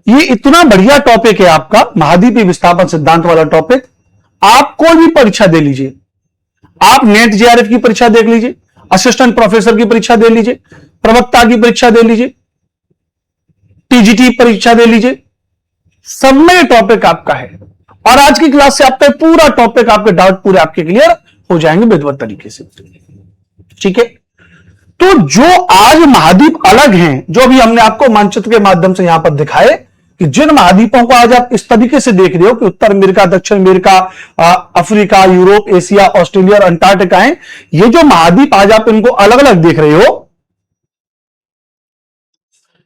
ये इतना बढ़िया टॉपिक है आपका महाद्वीपीय विस्थापन सिद्धांत वाला टॉपिक। आप कोई भी परीक्षा दे लीजिए, आप नेट जेआरएफ की परीक्षा देख लीजिए, असिस्टेंट प्रोफेसर की परीक्षा दे लीजिए, प्रवक्ता की परीक्षा दे लीजिए, टीजीटी परीक्षा दे लीजिए, सब में टॉपिक आपका है। और आज की क्लास से आपका पूरा टॉपिक, आपके डाउट पूरे आपके क्लियर हो जाएंगे विधिवत तरीके से। ठीक है, तो जो आज महाद्वीप अलग हैं, जो अभी हमने आपको मानचित्र के माध्यम से यहां पर दिखाए कि जिन महाद्वीपों को आज आप इस तरीके से देख रहे हो कि उत्तर अमेरिका, दक्षिण America, Africa, Europe, Asia, Australia और अंटार्कटिका हैं, ये जो महाद्वीप आज आप इनको अलग अलग देख रहे हो,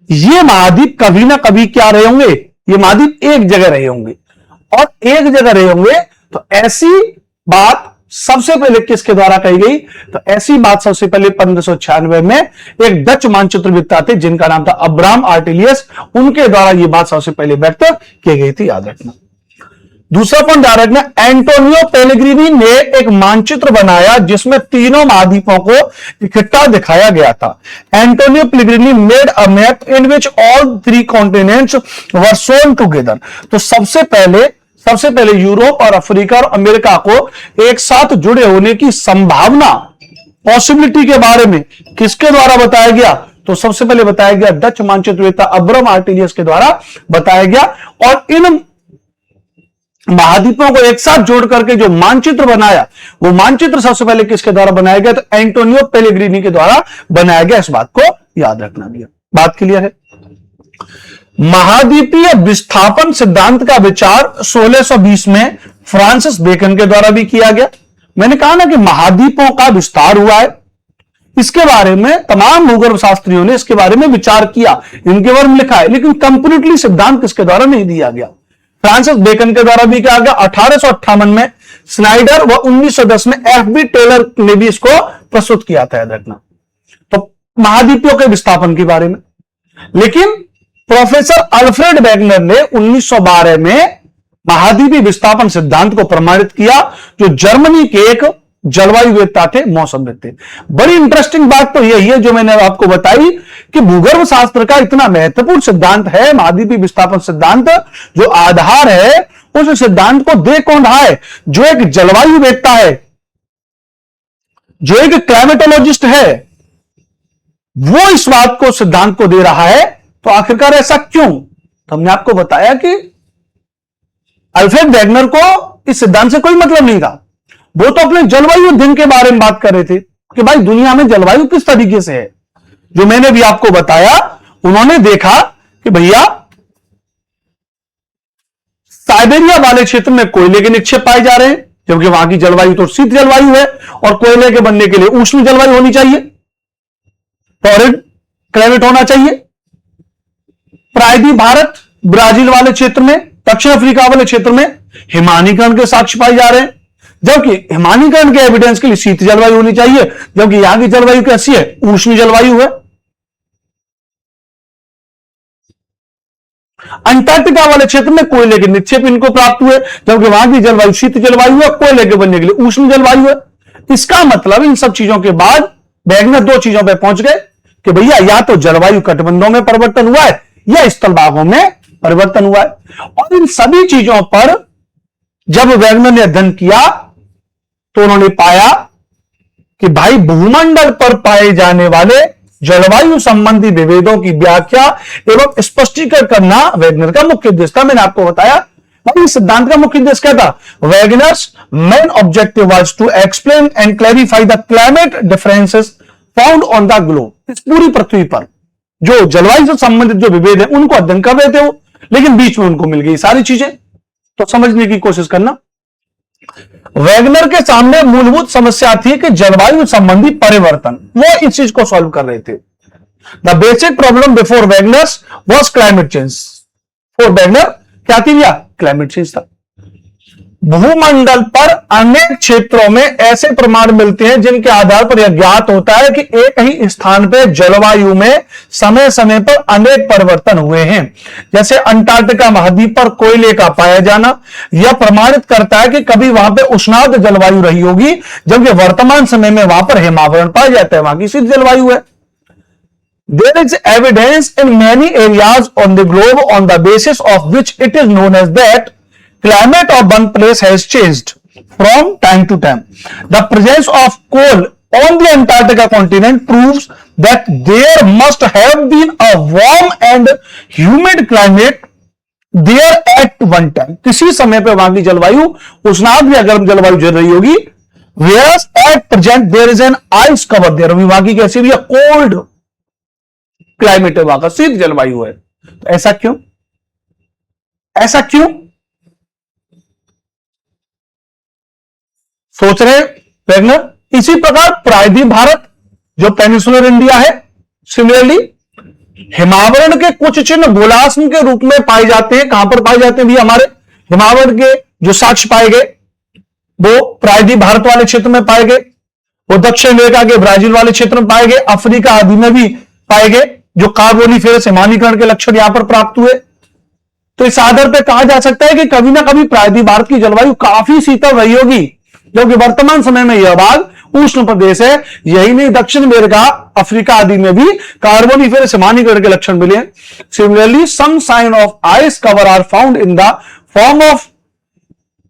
ये महाद्वीप कभी ना कभी क्या रहे होंगे, ये महाद्वीप एक जगह रहे होंगे। और एक जगह रहे होंगे तो ऐसी बात सबसे पहले किसके द्वारा कही गई, तो ऐसी बात सबसे पहले 1596 में एक डच मानचित्रविद्ता थे जिनका नाम था अब्राहम आर्टिलियस, उनके द्वारा यह बात सबसे पहले व्यक्त की गई थी, याद रखना। दूसरा पॉइंट याद रखना, एंटोनियो पेलेग्रिनी ने एक मानचित्र बनाया जिसमें तीनों महाद्वीपों को इकट्ठा दिखाया गया था। Antonio Pellegrini made a map in which all three continents were shown together. तो सबसे पहले यूरोप और अफ्रीका और अमेरिका को एक साथ जुड़े होने की संभावना, पॉसिबिलिटी के बारे में किसके द्वारा बताया गया, तो सबसे पहले बताया गया डच मानचित्रवेत्ता अब्राहम आर्टिलियस के द्वारा बताया गया। और इन महाद्वीपों को एक साथ जोड़ करके जो मानचित्र बनाया, वो मानचित्र सबसे पहले किसके द्वारा बनाया गया, तो एंटोनियो पेलेग्रिनी के द्वारा बनाया गया। इस बात को याद रखना भैया, बात क्लियर है। महाद्वीपीय विस्थापन सिद्धांत का विचार 1620 में फ्रांसिस बेकन के द्वारा भी किया गया। मैंने कहा ना कि महाद्वीपों का विस्तार हुआ है, इसके बारे में तमाम भूगर्भ शास्त्रियों ने इसके बारे में विचार किया, इनके बारे में लिखा है, लेकिन कंप्लीटली सिद्धांत किसके द्वारा नहीं दिया गया, फ्रांसिस बेकन के द्वारा भी किया गया। 1858 में स्नाइडर व 1910 में एफ.बी. टेलर ने भी इसको प्रस्तुत किया था, याद रखना, तो महाद्वीपों के विस्थापन के बारे में। लेकिन प्रोफेसर अल्फ्रेड वेगनर ने 1912 में महाद्वीपीय विस्थापन सिद्धांत को प्रमाणित किया, जो जर्मनी के एक जलवायुवेत्ता थे, मौसमविद थे। बड़ी इंटरेस्टिंग बात तो यही है जो मैंने आपको बताई कि भूगर्भ शास्त्र का इतना महत्वपूर्ण सिद्धांत है महाद्वीपीय विस्थापन सिद्धांत, जो आधार है उस सिद्धांत को दे कौन रहा है, जो एक जलवायुवेत्ता है, जो एक क्लाइमेटोलॉजिस्ट है, वो इस बात को सिद्धांत को दे रहा है। तो आखिरकार ऐसा क्यों, तो हमने आपको बताया कि अल्फ्रेड वेगनर को इस सिद्धांत से कोई मतलब नहीं था, वो तो अपने जलवायु अध्ययन के बारे में बात कर रहे थे कि भाई दुनिया में जलवायु किस तरीके से है। जो मैंने भी आपको बताया, उन्होंने देखा कि भैया साइबेरिया वाले क्षेत्र में कोयले के निक्षेप पाए जा रहे हैं, जबकि वहां की जलवायु तो शीत जलवायु है और कोयले के बनने के लिए उष्ण जलवायु होनी चाहिए, टॉरिड क्लाइमेट होना चाहिए। प्रायद्वीप भारत, ब्राजील वाले क्षेत्र में, दक्षिण अफ्रीका वाले क्षेत्र में हिमानीकरण के साक्ष्य पाए जा रहे हैं, जबकि हिमानीकरण के एविडेंस के लिए शीत जलवायु होनी चाहिए, जबकि यहां की जलवायु कैसी है, उष्ण जलवायु है। अंटार्कटिका वाले क्षेत्र में कोयले के निक्षेप इनको प्राप्त हुए, जबकि वहां की जलवायु शीत जलवायु है, कोयले के बनने के लिए उष्ण जलवायु है। इसका मतलब इन सब चीजों के बाद वेगनर दो चीजों पर पहुंच गए कि भैया या तो जलवायु कटिबंधों में परिवर्तन हुआ है या स्थल भागों में परिवर्तन हुआ है। और इन सभी चीजों पर जब वेगनर ने अध्ययन किया तो उन्होंने पाया कि भाई भूमंडल पर पाए जाने वाले जलवायु संबंधी विभेदों की व्याख्या एवं स्पष्टीकरण करना वेगनर का मुख्य उद्देश्य था। मैंने आपको बताया भाई सिद्धांत का मुख्य उद्देश्य क्या था, Wegener's main objective was to explain and clarify the climate differences found on the globe. इस पूरी पृथ्वी पर जो जलवायु से संबंधित जो विभेद है उनको अध्ययन कर रहे थे वो, लेकिन बीच में उनको मिल गई सारी चीजें, तो समझने की कोशिश करना। वेगनर के सामने मूलभूत समस्या थी कि जलवायु संबंधी परिवर्तन, वो इस चीज को सॉल्व कर रहे थे। The basic problem before Wegener's was climate change. For Wegener क्या थी भैया, क्लाइमेट चेंज था। भूमंडल पर अनेक क्षेत्रों में ऐसे प्रमाण मिलते हैं जिनके आधार पर यह ज्ञात होता है कि एक ही स्थान पर जलवायु में समय समय पर अनेक परिवर्तन हुए हैं। जैसे अंटार्कटिका महाद्वीप पर कोयले का पाया जाना यह प्रमाणित करता है कि कभी वहां पर उष्णार्द्र जलवायु रही होगी, जबकि वर्तमान समय में वहां पर हिमावरण पाया जाता है, वहां की शीत जलवायु है। There is evidence in many areas on the globe on the basis of which it is known as that climate of one place has changed from time to time. The presence of coal on the Antarctica continent proves that there must have been a warm and humid climate there at one time. किसी समय पे वहां की जलवायु उष्णाद्र या गर्म जलवायु चल रही होगी. Whereas at present there is an ice cover there. अभी वहां की कैसी भी है, कोल्ड क्लाइमेट है, वहां का शीत जलवायु है. तो ऐसा क्यों, ऐसा क्यों सोच रहे वैगनर. इसी प्रकार प्रायद्वीप भारत जो पेनिसुलर इंडिया है, सिमिलरली हिमावरण के कुछ चिन्ह गोलार्ध के रूप में पाए जाते हैं. कहां पर पाए जाते हैं भी, हमारे हिमावरण के जो साक्ष्य पाए गए वो प्रायद्वीप भारत वाले क्षेत्र में पाए गए, वो दक्षिण अमेरिका के ब्राजील वाले क्षेत्र में पाए गए, अफ्रीका आदि में भी पाए गए, जो कार्बोनिफेरस हिमानीकरण के लक्षण यहां पर प्राप्त हुए. तो इस आधार पर कहा जा सकता है कि कभी ना कभी प्रायद्वीप भारत की जलवायु काफी शीतल रही होगी, क्योंकि वर्तमान समय में यह भाग उष्ण प्रदेश है. यही नहीं, दक्षिण अमेरिका, अफ्रीका आदि में भी कार्बोनिफेरस हिमानीकरण के लक्षण मिले. Similarly some sign of ice cover are found in the form of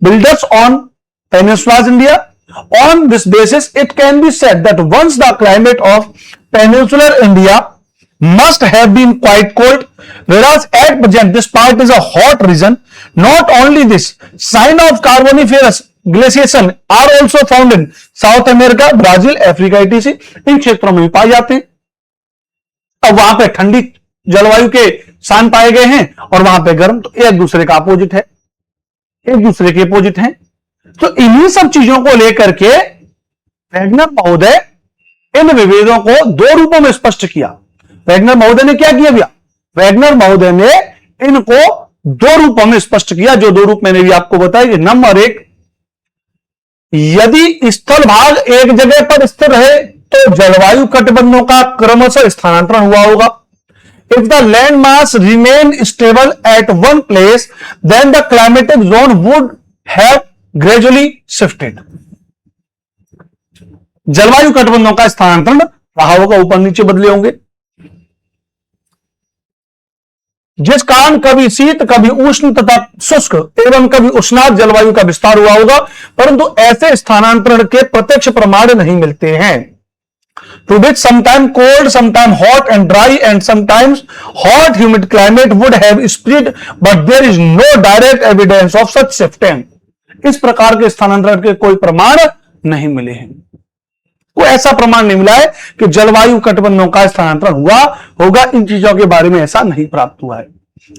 boulders on peninsula India. On this basis, it can be said that once the climate of peninsular India must have been quite cold, whereas at present this part is a hot region. Not only this, sign of carboniferous glaciation are also found in South America, Brazil, Africa etc. इन क्षेत्रों में भी पाए जाते हैं. अब वहां पे ठंडी जलवायु के स्थान पाए गए हैं और वहां पे गर्म, तो एक दूसरे का अपोजिट है, एक दूसरे के अपोजिट है. तो इन्हीं सब चीजों को लेकर के वैगनर महोदय इन विभेदों को दो रूपों में स्पष्ट किया. वैगनर महोदय ने क्या किया भैया, वैगनर महोदय ने इनको दो रूपों में स्पष्ट किया, जो दो रूप मैंने भी आपको बताया. कि नंबर एक, यदि स्थल भाग एक जगह पर स्थिर रहे तो जलवायु कटिबंधों का क्रमशः स्थानांतरण हुआ होगा. If the land mass remain stable at one place, then the climatic zone would have gradually shifted. जलवायु कटबंधों का स्थानांतरण रहा होगा, ऊपर नीचे बदले होंगे, जिस कारण कभी शीत, कभी उष्ण तथा शुष्क एवं कभी उष्णार्द्र जलवायु का विस्तार हुआ होगा. परंतु ऐसे स्थानांतरण के प्रत्यक्ष प्रमाण नहीं मिलते हैं. To which sometime cold, sometime hot and dry and sometimes hot humid climate would have spread, but there is no direct evidence of such shifting. इस प्रकार के स्थानांतरण के कोई प्रमाण नहीं मिले हैं. कोई ऐसा प्रमाण नहीं मिला है कि जलवायु कटबंधों का स्थानांतरण हुआ होगा. इन चीजों के बारे में ऐसा नहीं प्राप्त हुआ है.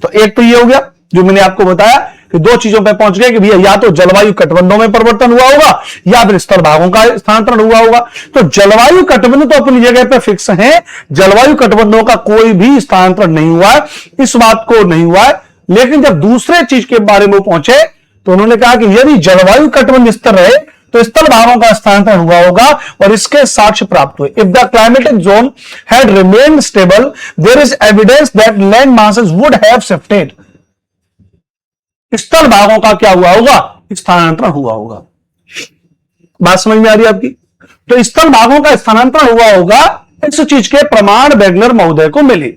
तो एक तो ये हो गया जो मैंने आपको बताया कि दो चीजों पे पहुंच गए कि भैया या तो जलवायु कटबंधों में परिवर्तन हुआ होगा या फिर स्थल भागों का स्थानांतरण हुआ होगा. तो जलवायु कटबंध तो अपनी जगह पे फिक्स है, जलवायु कटबंधों का कोई भी स्थानांतरण नहीं हुआ है, इस बात को नहीं हुआ है. लेकिन जब दूसरे चीज के बारे में पहुंचे तो उन्होंने कहा कि यदि जलवायु कटबंध स्थिर रहे तो स्थल भागों का स्थानांतरण हुआ होगा और इसके साक्ष्य प्राप्त हुए. If the climatic zone had remained stable, there is evidence that land masses would have shifted. स्थल भागों का क्या हुआ होगा, स्थानांतरण हुआ होगा. बात समझ में आ रही है आपकी. तो स्थल भागों का स्थानांतरण हुआ होगा, इस चीज के प्रमाण वैगनर महोदय को मिले.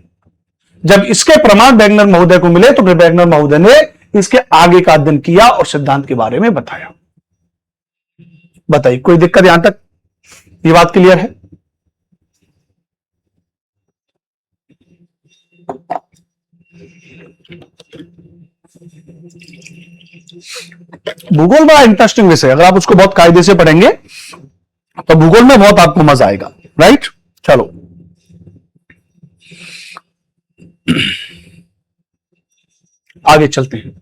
जब इसके प्रमाण वैगनर महोदय को मिले तो फिर वैगनर महोदय ने इसके आगे का अध्ययन किया और सिद्धांत के बारे में बताया. बताइए कोई दिक्कत यहां तक, ये बात क्लियर है. भूगोल बड़ा इंटरेस्टिंग विषय है. अगर आप उसको बहुत कायदे से पढ़ेंगे तो भूगोल में बहुत आपको मजा आएगा. राइट, चलो आगे चलते हैं.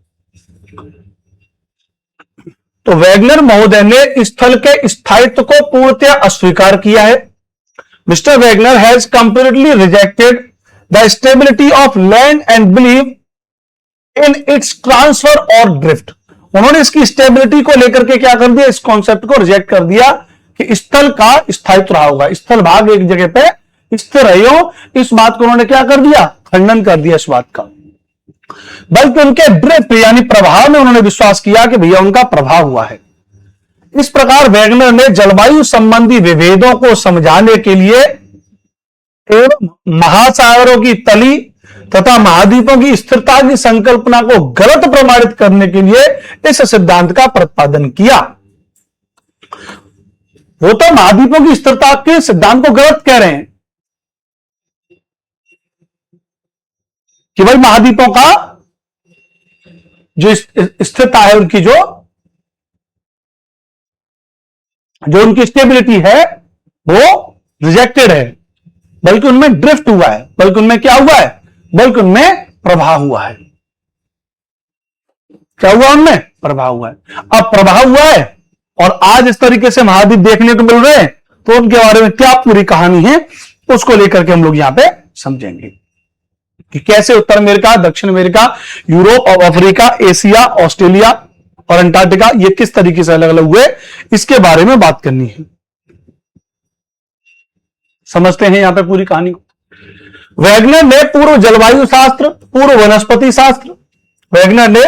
तो वैगनर महोदय ने स्थल के स्थायित्व को पूर्णतया अस्वीकार किया है. Mister Wagner has completely rejected the stability of land and believe in its transfer और ड्रिफ्ट. उन्होंने इसकी स्टेबिलिटी को लेकर के क्या कर दिया, इस कॉन्सेप्ट को रिजेक्ट कर दिया कि स्थल का स्थायित्व रहा होगा, स्थल भाग एक जगह पे स्थिर रहे हो. इस बात को उन्होंने क्या कर दिया, खंडन कर दिया इस बात का. बल्कि उनके ड्रिफ्ट यानी प्रभाव में उन्होंने विश्वास किया कि भैया उनका प्रभाव हुआ है. इस प्रकार वैगनर ने जलवायु संबंधी विभेदों को समझाने के लिए एवं महासागरों की तली तथा महाद्वीपों की स्थिरता की संकल्पना को गलत प्रमाणित करने के लिए इस सिद्धांत का प्रतिपादन किया। वो तो महाद्वीपों की स्थिरता के सिद्धांत को गलत कह रहे हैं कि भाई महाद्वीपों का जो स्थिरता है, उनकी जो उनकी स्टेबिलिटी है वो रिजेक्टेड है, बल्कि उनमें ड्रिफ्ट हुआ है, बल्कि उनमें क्या हुआ है, बल्कि उनमें प्रभाव हुआ है। क्या हुआ? उनमें प्रभाव हुआ है। अब प्रभाव हुआ है और आज इस तरीके से महाद्वीप देखने को मिल रहे हैं, तो उनके बारे में क्या पूरी कहानी है उसको लेकर के हम लोग यहां पे समझेंगे कि कैसे उत्तर अमेरिका, दक्षिण अमेरिका, यूरोप और अफ्रीका, एशिया, ऑस्ट्रेलिया और अंटार्कटिका ये किस तरीके से अलग अलग हुए, इसके बारे में बात करनी है। समझते हैं यहां पे पूरी कहानी को। वैगनर ने पूर्व जलवायु शास्त्र, पूर्व वनस्पति शास्त्र, वैगनर ने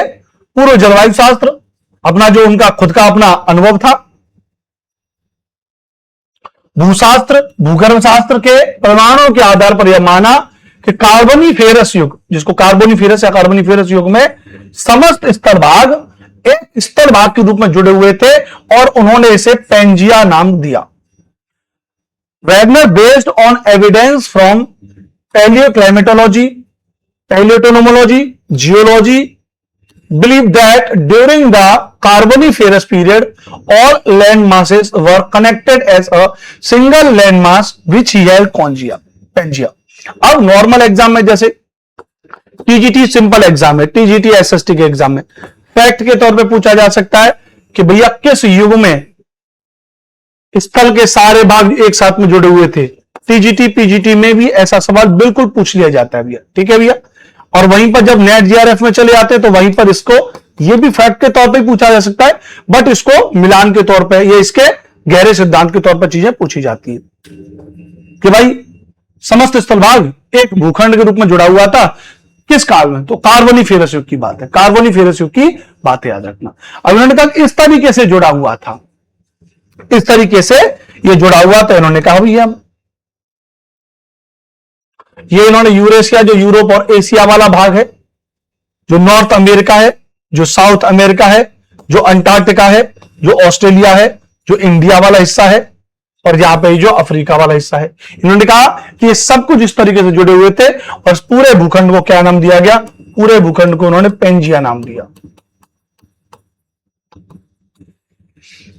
पूर्व जलवायु शास्त्र, अपना जो उनका खुद का अपना अनुभव था, भूशास्त्र, भूगर्भ शास्त्र के प्रमाणों के आधार पर यह माना कि कार्बोनिफेरस युग, जिसको कार्बोनिफेरस या कार्बोनिफेरस युग में समस्त स्थल भाग एक स्थल भाग के रूप में जुड़े हुए थे और उन्होंने इसे पेंजिया नाम दिया। Wegener based on evidence from palaeoclimatology, palaeontology, geology, believe that during the Carboniferous period all land masses were connected as a single land mass which he held Pangea। अब नॉर्मल एग्जाम में जैसे TGT simple exam है, TGT SST के exam में fact के तौर पे पूछा जा सकता है कि भैया किस युग में स्थल के सारे भाग एक साथ में जुड़े हुए थे। टीजीटी पीजीटी में भी ऐसा सवाल बिल्कुल पूछ लिया जाता है भैया, ठीक है भैया। और वहीं पर जब नेट जीआरएफ में चले आते हैं तो वहीं पर इसको ये भी फैक्ट के तौर पे पूछा जा सकता है, बट इसको मिलान के तौर पे, ये इसके गहरे सिद्धांत के तौर पर चीजें पूछी जाती है कि भाई समस्त स्थल भाग एक भूखंड के रूप में जुड़ा हुआ था किस काल में, तो कार्बोनिफेरस युग की बात है, कार्बोनिफेरस युग की बात याद रखना। अब इन्होंने कहा इस तरीके से जुड़ा हुआ था, इस तरीके से ये जुड़ा हुआ था। इन्होंने कहा भैया ये इन्होंने यूरेशिया, जो यूरोप और एशिया वाला भाग है, जो नॉर्थ अमेरिका है, जो साउथ अमेरिका है, जो अंटार्कटिका है, जो ऑस्ट्रेलिया है, जो इंडिया वाला हिस्सा है और यहां पे जो अफ्रीका वाला हिस्सा है, इन्होंने कहा कि ये सब कुछ इस तरीके से जुड़े हुए थे और इस पूरे भूखंड को क्या नाम दिया गया, पूरे भूखंड को उन्होंने पेंजिया नाम दिया।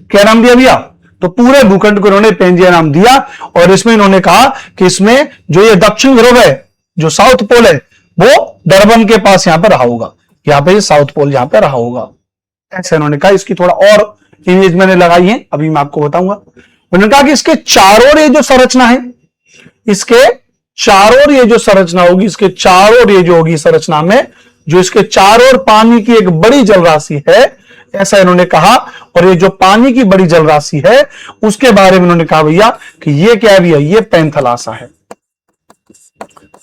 क्या नाम दिया भैया? तो पूरे भूखंड को इन्होंने पेंजिया नाम दिया और इसमें इन्होंने कहा कि इसमें जो ये दक्षिण ध्रुव है, जो साउथ पोल है, वो डरबन के पास यहां पर रहा होगा, यहां पे साउथ पोल यहां पे रहा होगा, ऐसे इन्होंने कहा। इसकी थोड़ा और इमेज मैंने लगाई है, अभी मैं आपको बताऊंगा। उन्होंने कहा कि इसके चारों ओर ये जो संरचना है, इसके चारों ओर ये जो संरचना होगी, इसके चारों ओर ये जो होगी संरचना में, जो इसके चारों ओर पानी की एक बड़ी जलराशि है, ऐसा इन्होंने कहा। और ये जो पानी की बड़ी जलराशि है उसके बारे में उन्होंने कहा भैया कि ये क्या है भैया, ये पैंथलासा है,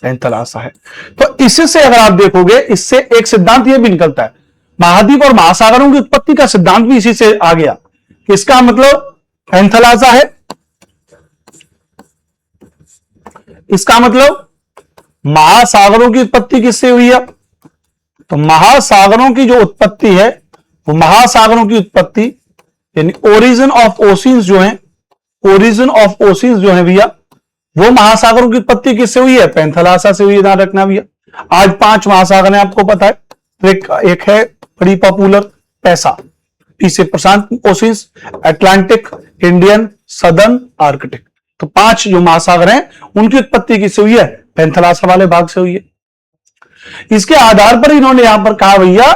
पैंथलासा है। तो इससे अगर आप देखोगे, इससे एक सिद्धांत ये भी निकलता है, महाद्वीप और महासागरों की उत्पत्ति का सिद्धांत भी इसी से आ गया। इसका मतलब पैंथलासा है, इसका मतलब महासागरों की उत्पत्ति किससे हुई है, तो महासागरों की जो उत्पत्ति है, वो महासागरों की उत्पत्ति यानी ओरिजिन ऑफ ओशियंस जो है, ओरिजिन ऑफ ओशियंस जो है भैया, वो महासागरों की उत्पत्ति किससे हुई है, पैंथलासा से हुई है। ध्यान रखना भैया, आज 5 महासागर हैं आपको पता है। एक है बड़ी पॉपुलर पैसा, पी से Prashant oceans, Atlantic, Indian, Southern, Arctic. तो 5 जो महासागर हैं उनकी उत्पत्ति किससे हुई है, पैंथलासा वाले भाग से हुई है। इसके आधार पर इन्होंने यहां पर कहा भैया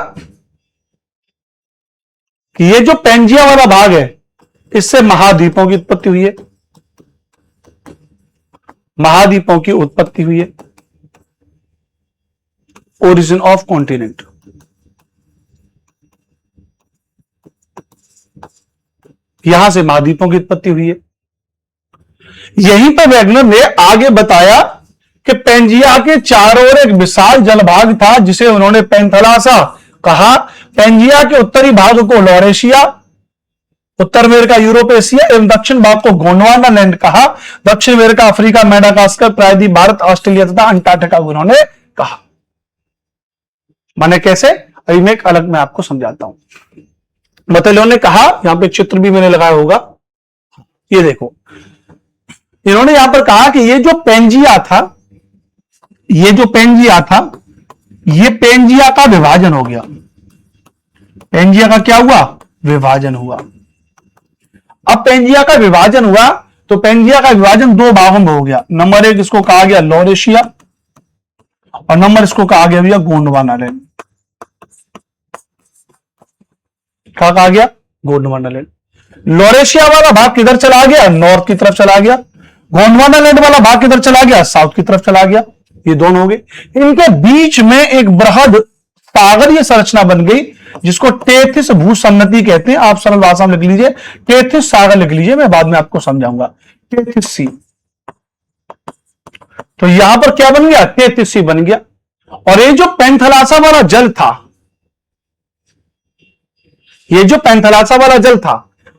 कि ये जो पेंजिया वाला भाग है, इससे महाद्वीपों की उत्पत्ति हुई है, महाद्वीपों की उत्पत्ति हुई है, ओरिजिन ऑफ कॉन्टिनेंट। यहां से महाद्वीपों की उत्पत्ति हुई है। यहीं पर वैगनर ने आगे बताया कि पेंजिया के चारों ओर एक विशाल जलभाग था जिसे उन्होंने पैंथलासा कहा। पेंजिया के उत्तरी भाग को लॉरेशिया, उत्तर अमेरिका, यूरोप, एशिया एवं दक्षिण भाग को गोंडवाना लैंड कहा। दक्षिण अमेरिका, अफ्रीका, मेडागास्कर, प्रायद्वीप भारत, ऑस्ट्रेलिया तथा अंटार्कटिका उन्होंने कहा। माने कैसे, अभी मैं एक अलग में आपको समझाता हूं। मतलब ने कहा, यहां पे चित्र भी मैंने लगाया होगा, ये देखो, इन्होंने यहां पर कहा कि ये जो पेंजिया था, ये जो पेंजिया था, ये पेंजिया का विभाजन हो गया। पेंजिया का क्या हुआ, विभाजन हुआ। अब पेंजिया का विभाजन हुआ तो पेंजिया का विभाजन दो भागों में हो गया। नंबर एक इसको कहा गया लॉरेशिया और नंबर इसको कहा गया भैया गोंडवाना लैंड। क्या कहा गया, गोंडवाना लैंड। लॉरेशिया वाला भाग किधर चला गया, नॉर्थ की तरफ चला गया। गोंडवाना लैंड वाला भाग किधर चला गया, साउथ की तरफ चला गया। ये दोनों हो गए। इनके बीच में एक बृहद सागरीय संरचना बन गई जिसको टेथिस भूसन्नति कहते हैं। आप सरल भाषा में लिख लीजिए, टेथिस सागर लिख लीजिए, मैं बाद में आपको समझाऊंगा। टेथिस सी, तो यहां पर क्या बन गया, टेथिस सी बन गया। और ये जो पैंथलासा वाला जल था, ये जो पैंथलासा वाला जल था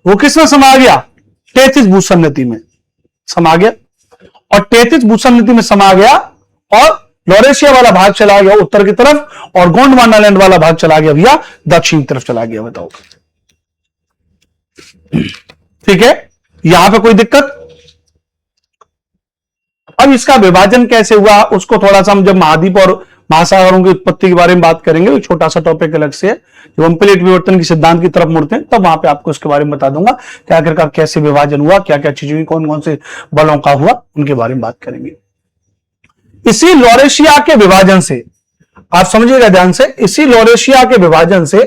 वो किसमें समा गया, टेथिस भूसन्नति में समा गया। और टेथिस भूसन्नति में समा गया और लॉरेशिया वाला भाग चला गया उत्तर की तरफ और गोंडवाना लैंड वाला भाग चला गया भैया दक्षिण की तरफ चला गया। बताओ ठीक है, यहां पे कोई दिक्कत। अब इसका विभाजन कैसे हुआ उसको थोड़ा सा हम जब महाद्वीप और महासागरों की उत्पत्ति के बारे में बात करेंगे, एक छोटा सा टॉपिक अलग से है, जब हम प्लेट विवर्तन के सिद्धांत की तरफ मुड़ते हैं तब वहां पे आपको इसके बारे में बता दूंगा क्या आखिरकार कैसे विभाजन हुआ, क्या क्या चीजें, कौन कौन से बलों का हुआ, उनके बारे में बात करेंगे। इसी लॉरेशिया के विभाजन से, आप समझिएगा ध्यान से, इसी लॉरेशिया के विभाजन से,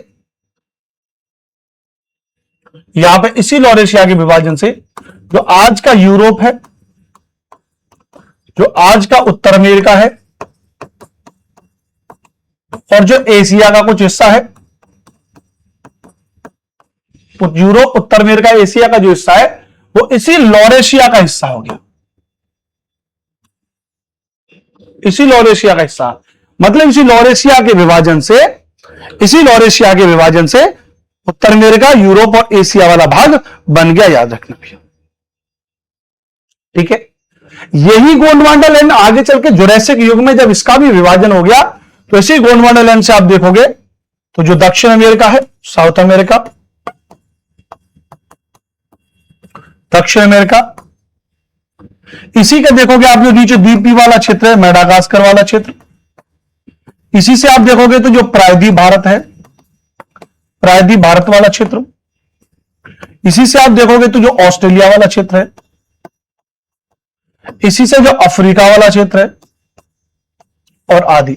यहां पे इसी लॉरेशिया के विभाजन से जो आज का यूरोप है, जो आज का उत्तर अमेरिका है और जो एशिया का कुछ हिस्सा है, यूरोप, उत्तर अमेरिका, एशिया का जो हिस्सा है वो इसी लॉरेशिया का हिस्सा हो गया। इसी लॉरेशिया का हिस्सा, मतलब इसी लॉरेशिया के विभाजन से, इसी लॉरेशिया के विभाजन से उत्तर अमेरिका, यूरोप और एशिया वाला भाग बन गया, याद रखना भैया। ठीक है, यही गोंडवाना लैंड आगे चल के जुरैसिक युग में जब इसका भी विभाजन हो गया तो इसी गोंडवाना लैंड से आप देखोगे तो जो दक्षिण अमेरिका है, साउथ अमेरिका, दक्षिण अमेरिका, इसी का देखोगे आप जो नीचे द्वीपी वाला क्षेत्र है, मेडागास्कर वाला क्षेत्र, इसी से आप देखोगे तो जो प्रायद्वीप भारत है, प्रायद्वीप भारत वाला क्षेत्र, इसी से आप देखोगे तो जो ऑस्ट्रेलिया वाला क्षेत्र है, इसी से जो अफ्रीका वाला क्षेत्र है और आदि।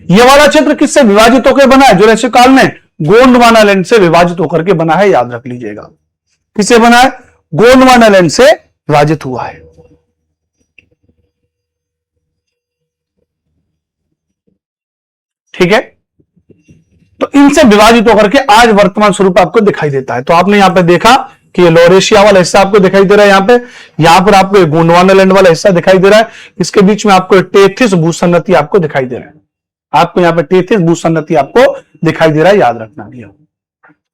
ये वाला क्षेत्र किससे विभाजित होकर बना है, जुरैसिक काल में गोंडवाना लैंड से विभाजित होकर के बना है, याद रख लीजिएगा। किससे बना है, गोंडवाना लैंड से विभाजित हुआ है। ठीक है, तो इनसे विभाजित होकर के आज वर्तमान स्वरूप आपको दिखाई देता है। तो आपने यहां पे देखा कि ये लॉरेशिया वाला हिस्सा आपको दिखाई दे रहा है, यहां पर आपको गोंडवाना लैंड वाला हिस्सा दिखाई दे रहा है, इसके बीच में आपको टेथिस भूसन्नति आपको दिखाई दे रहा है, आपको यहां पे टेथिस भूसन्नति आपको दिखाई दे रहा है, याद रखना भैया।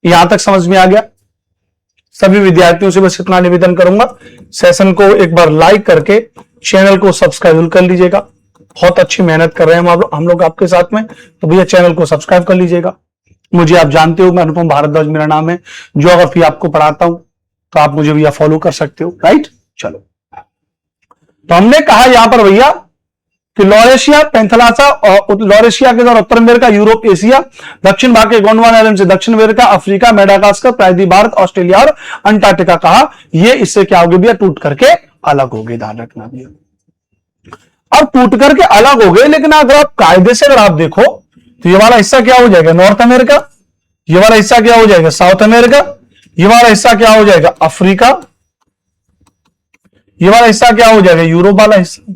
यहां तक समझ में आ गया। सभी विद्यार्थियों से बस इतना निवेदन करूंगा, सेशन को एक बार लाइक करके चैनल को सब्सक्राइब कर लीजिएगा। बहुत अच्छी मेहनत कर रहे हैं हम लोग आपके साथ में, तो भैया चैनल को सब्सक्राइब कर लीजिएगा। मुझे आप जानते हो, मैं अनुपम भारद्वाज मेरा नाम है, ज्योग्राफी आपको पढ़ाता हूं, तो आप मुझे भैया फॉलो कर सकते हो, राइट। चलो, तो हमने कहा यहां पर भैया कि लॉरेशिया, पैंथलासा और लॉरेशिया के द्वारा उत्तर अमेरिका, यूरोप, एशिया, दक्षिण भाग के गोंडवाना लैंड से दक्षिण अमेरिका, अफ्रीका, मेडागास्कर, प्रायद्वीप भारत, ऑस्ट्रेलिया और अंटार्कटिका कहा। ये इससे क्या हो गए भैया, टूट करके अलग हो गए, ध्यान रखना भैया। अब टूट करके अलग हो गए, लेकिन अगर आप कायदे से अगर आप देखो तो ये वाला हिस्सा क्या हो जाएगा, नॉर्थ अमेरिका, ये वाला हिस्सा क्या हो जाएगा, साउथ अमेरिका, ये वाला हिस्सा क्या हो जाएगा, अफ्रीका, ये वाला हिस्सा क्या हो जाएगा, यूरोप वाला हिस्सा।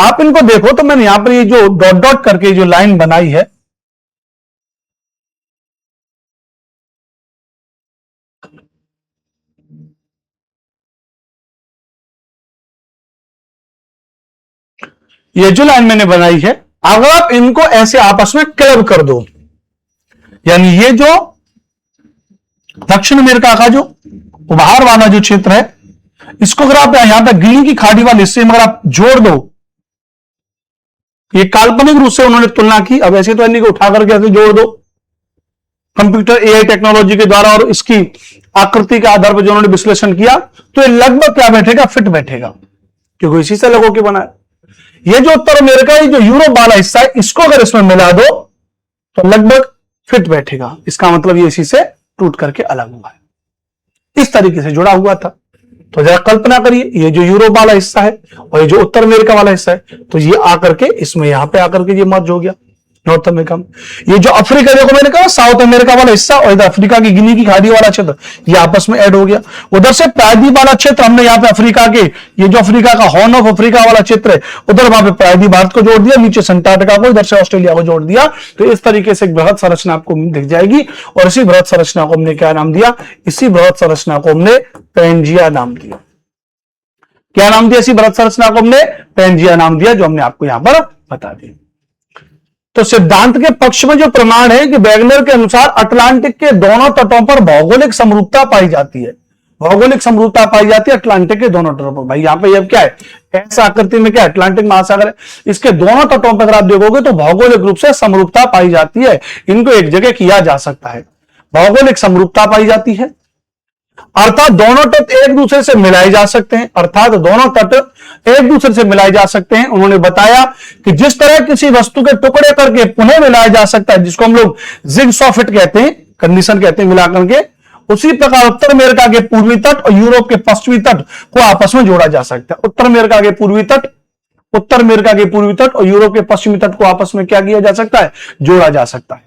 आप इनको देखो तो मैंने यहां पर ये जो डॉट डॉट करके जो लाइन बनाई है, ये जो लाइन मैंने बनाई है, अगर आप इनको ऐसे आपस में क्लब कर दो, यानी ये जो दक्षिण अमेरिका का जो उभार वाला जो क्षेत्र है, इसको अगर आप यहां पे गिनी की खाड़ी वाले हिस्से में अगर आप जोड़ दो, ये काल्पनिक रूप से उन्होंने तुलना की, अब ऐसे तो नहीं कि उठा करके ऐसे जोड़ दो कंप्यूटर एआई टेक्नोलॉजी के द्वारा और इसकी आकृति के आधार पर जो उन्होंने विश्लेषण किया, तो ये लगभग क्या बैठेगा, फिट बैठेगा, क्योंकि इसी से लगो के बना है। ये जो उत्तर अमेरिका, ये जो यूरोप वाला हिस्सा है, इसको अगर इसमें मिला दो तो लगभग फिट बैठेगा। इसका मतलब ये इसी से टूट करके अलग हुआ है, इस तरीके से जुड़ा हुआ था। तो जरा कल्पना करिए, ये जो यूरोप वाला हिस्सा है और ये जो उत्तर अमेरिका वाला हिस्सा है, तो ये आकर के इसमें यहां पे आकर के ये मर्ज हो गया नॉर्थ अमेरिका में। ये जो अफ्रीका, देखो मैंने कहा साउथ अमेरिका वाला हिस्सा और इधर अफ्रीका की गिनी की खाड़ी वाला क्षेत्र, ये आपस में ऐड हो गया। उधर से प्रायद्वीप वाला क्षेत्र हमने यहाँ पे अफ्रीका के, ये जो अफ्रीका का हॉर्न ऑफ अफ्रीका वाला क्षेत्र है, उधर वहां पे प्रायद्वीप भारत को जोड़ दिया, नीचे अंटार्कटिका को, इधर से ऑस्ट्रेलिया को जोड़ दिया। तो इस तरीके से एक बृहद संरचना आपको दिख जाएगी, और इसी बृहद संरचना को हमने क्या नाम दिया, इसी बृहद संरचना को हमने पैंजिया नाम दिया। क्या नाम दिया इसी बृहद संरचना को हमने, पैंजिया नाम दिया, जो हमने आपको यहां पर बता दिया। तो सिद्धांत के पक्ष में जो प्रमाण है कि वैगनर के अनुसार अटलांटिक के दोनों तटों पर भौगोलिक समरूपता पाई जाती है, भौगोलिक समरूपता पाई जाती है अटलांटिक के दोनों तटों पर। भाई यहां पे अब क्या है, ऐसा आकृति में क्या अटलांटिक महासागर है, इसके दोनों तटों पर अगर आप देखोगे तो भौगोलिक रूप से समरूपता पाई जाती है। इनको एक जगह किया जा सकता है, भौगोलिक समरूपता पाई जाती है, अर्थात दोनों तट एक दूसरे से मिलाए जा सकते हैं, अर्थात दोनों तट एक दूसरे से मिलाए जा सकते हैं। उन्होंने बताया कि जिस तरह किसी वस्तु के टुकड़े करके पुनः मिलाया जा सकता है, जिसको हम लोग जिगसॉ फिट कहते हैं, कंडीशन कहते हैं मिला करके, उसी प्रकार उत्तर अमेरिका के पूर्वी तट और यूरोप के पश्चिमी तट को आपस में जोड़ा जा सकता है। उत्तर अमेरिका के पूर्वी तट, उत्तर अमेरिका के पूर्वी तट और यूरोप के पश्चिमी तट को आपस में क्या किया जा सकता है, जोड़ा जा सकता है,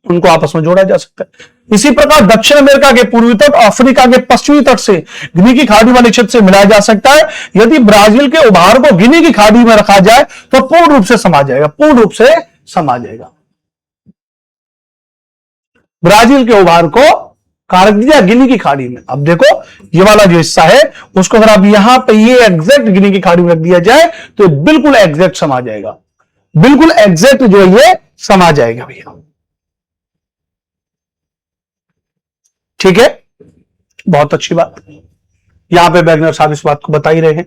उनको आपस में जोड़ा जा सकता है। इसी प्रकार दक्षिण अमेरिका के पूर्वी तट और अफ्रीका के पश्चिमी तट से गिनी की खाड़ी वाले क्षेत्र से मिलाया जा सकता है। यदि ब्राजील के उभार को गिनी की खाड़ी में रखा जाए तो पूर्ण रूप से समा जाएगा, पूर्ण रूप से समा जाएगा। ब्राजील के उभार को रख दिया गिनी की खाड़ी में। अब देखो ये वाला जो हिस्सा है उसको अगर आप यहां पे ये एग्जैक्ट गिनी की खाड़ी में रख दिया जाए तो बिल्कुल एग्जैक्ट समा जाएगा, बिल्कुल एग्जैक्ट जो है ये समा जाएगा भैया। ठीक है, बहुत अच्छी बात। यहां पे वैगनर साहब इस बात को बता ही रहे हैं।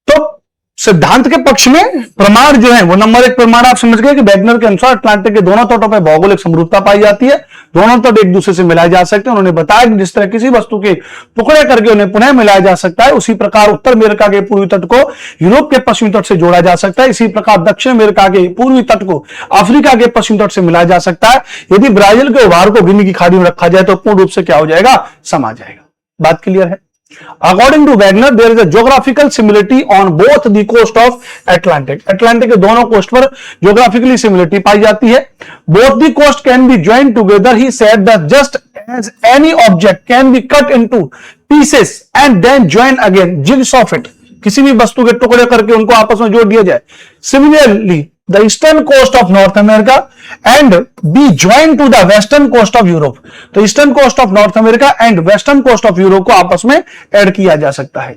तो सिद्धांत के पक्ष में प्रमाण जो है वो नंबर एक प्रमाण आप समझ गए कि वैगनर के अनुसार अटलांटिक के दोनों तटों पर भौगोलिक समरूपता पाई जाती है, दोनों तट एक दूसरे से मिलाए जा सकते हैं। उन्होंने बताया कि जिस तरह किसी वस्तु के टुकड़े करके उन्हें पुनः मिलाया जा सकता है, उसी प्रकार उत्तर अमेरिका के पूर्वी तट को यूरोप के पश्चिमी तट से जोड़ा जा सकता है। इसी प्रकार दक्षिण अमेरिका के पूर्वी तट को अफ्रीका के पश्चिमी तट से मिलाया जा सकता है। यदि ब्राजील के उभार को गिनी की खाड़ी में रखा जाए तो पूर्ण रूप से क्या हो जाएगा, समा जाएगा। बात क्लियर है। According to Wagner, there is a geographical similarity on both the coast of Atlantic. Atlantic के दोनों कोस्ट पर geographically similarity पाई जाती है। Both the coast can be joined together. He said that just as any object can be cut into pieces and then joined again, jigsaw fit. किसी भी वस्तु के टुकड़े करके उनको आपस में जोड़ दिया जाए। Similarly, the eastern coast of North America and be joined to the western coast of Europe. तो eastern coast of North America and western coast of Europe को आपस में ऐड किया जा सकता है,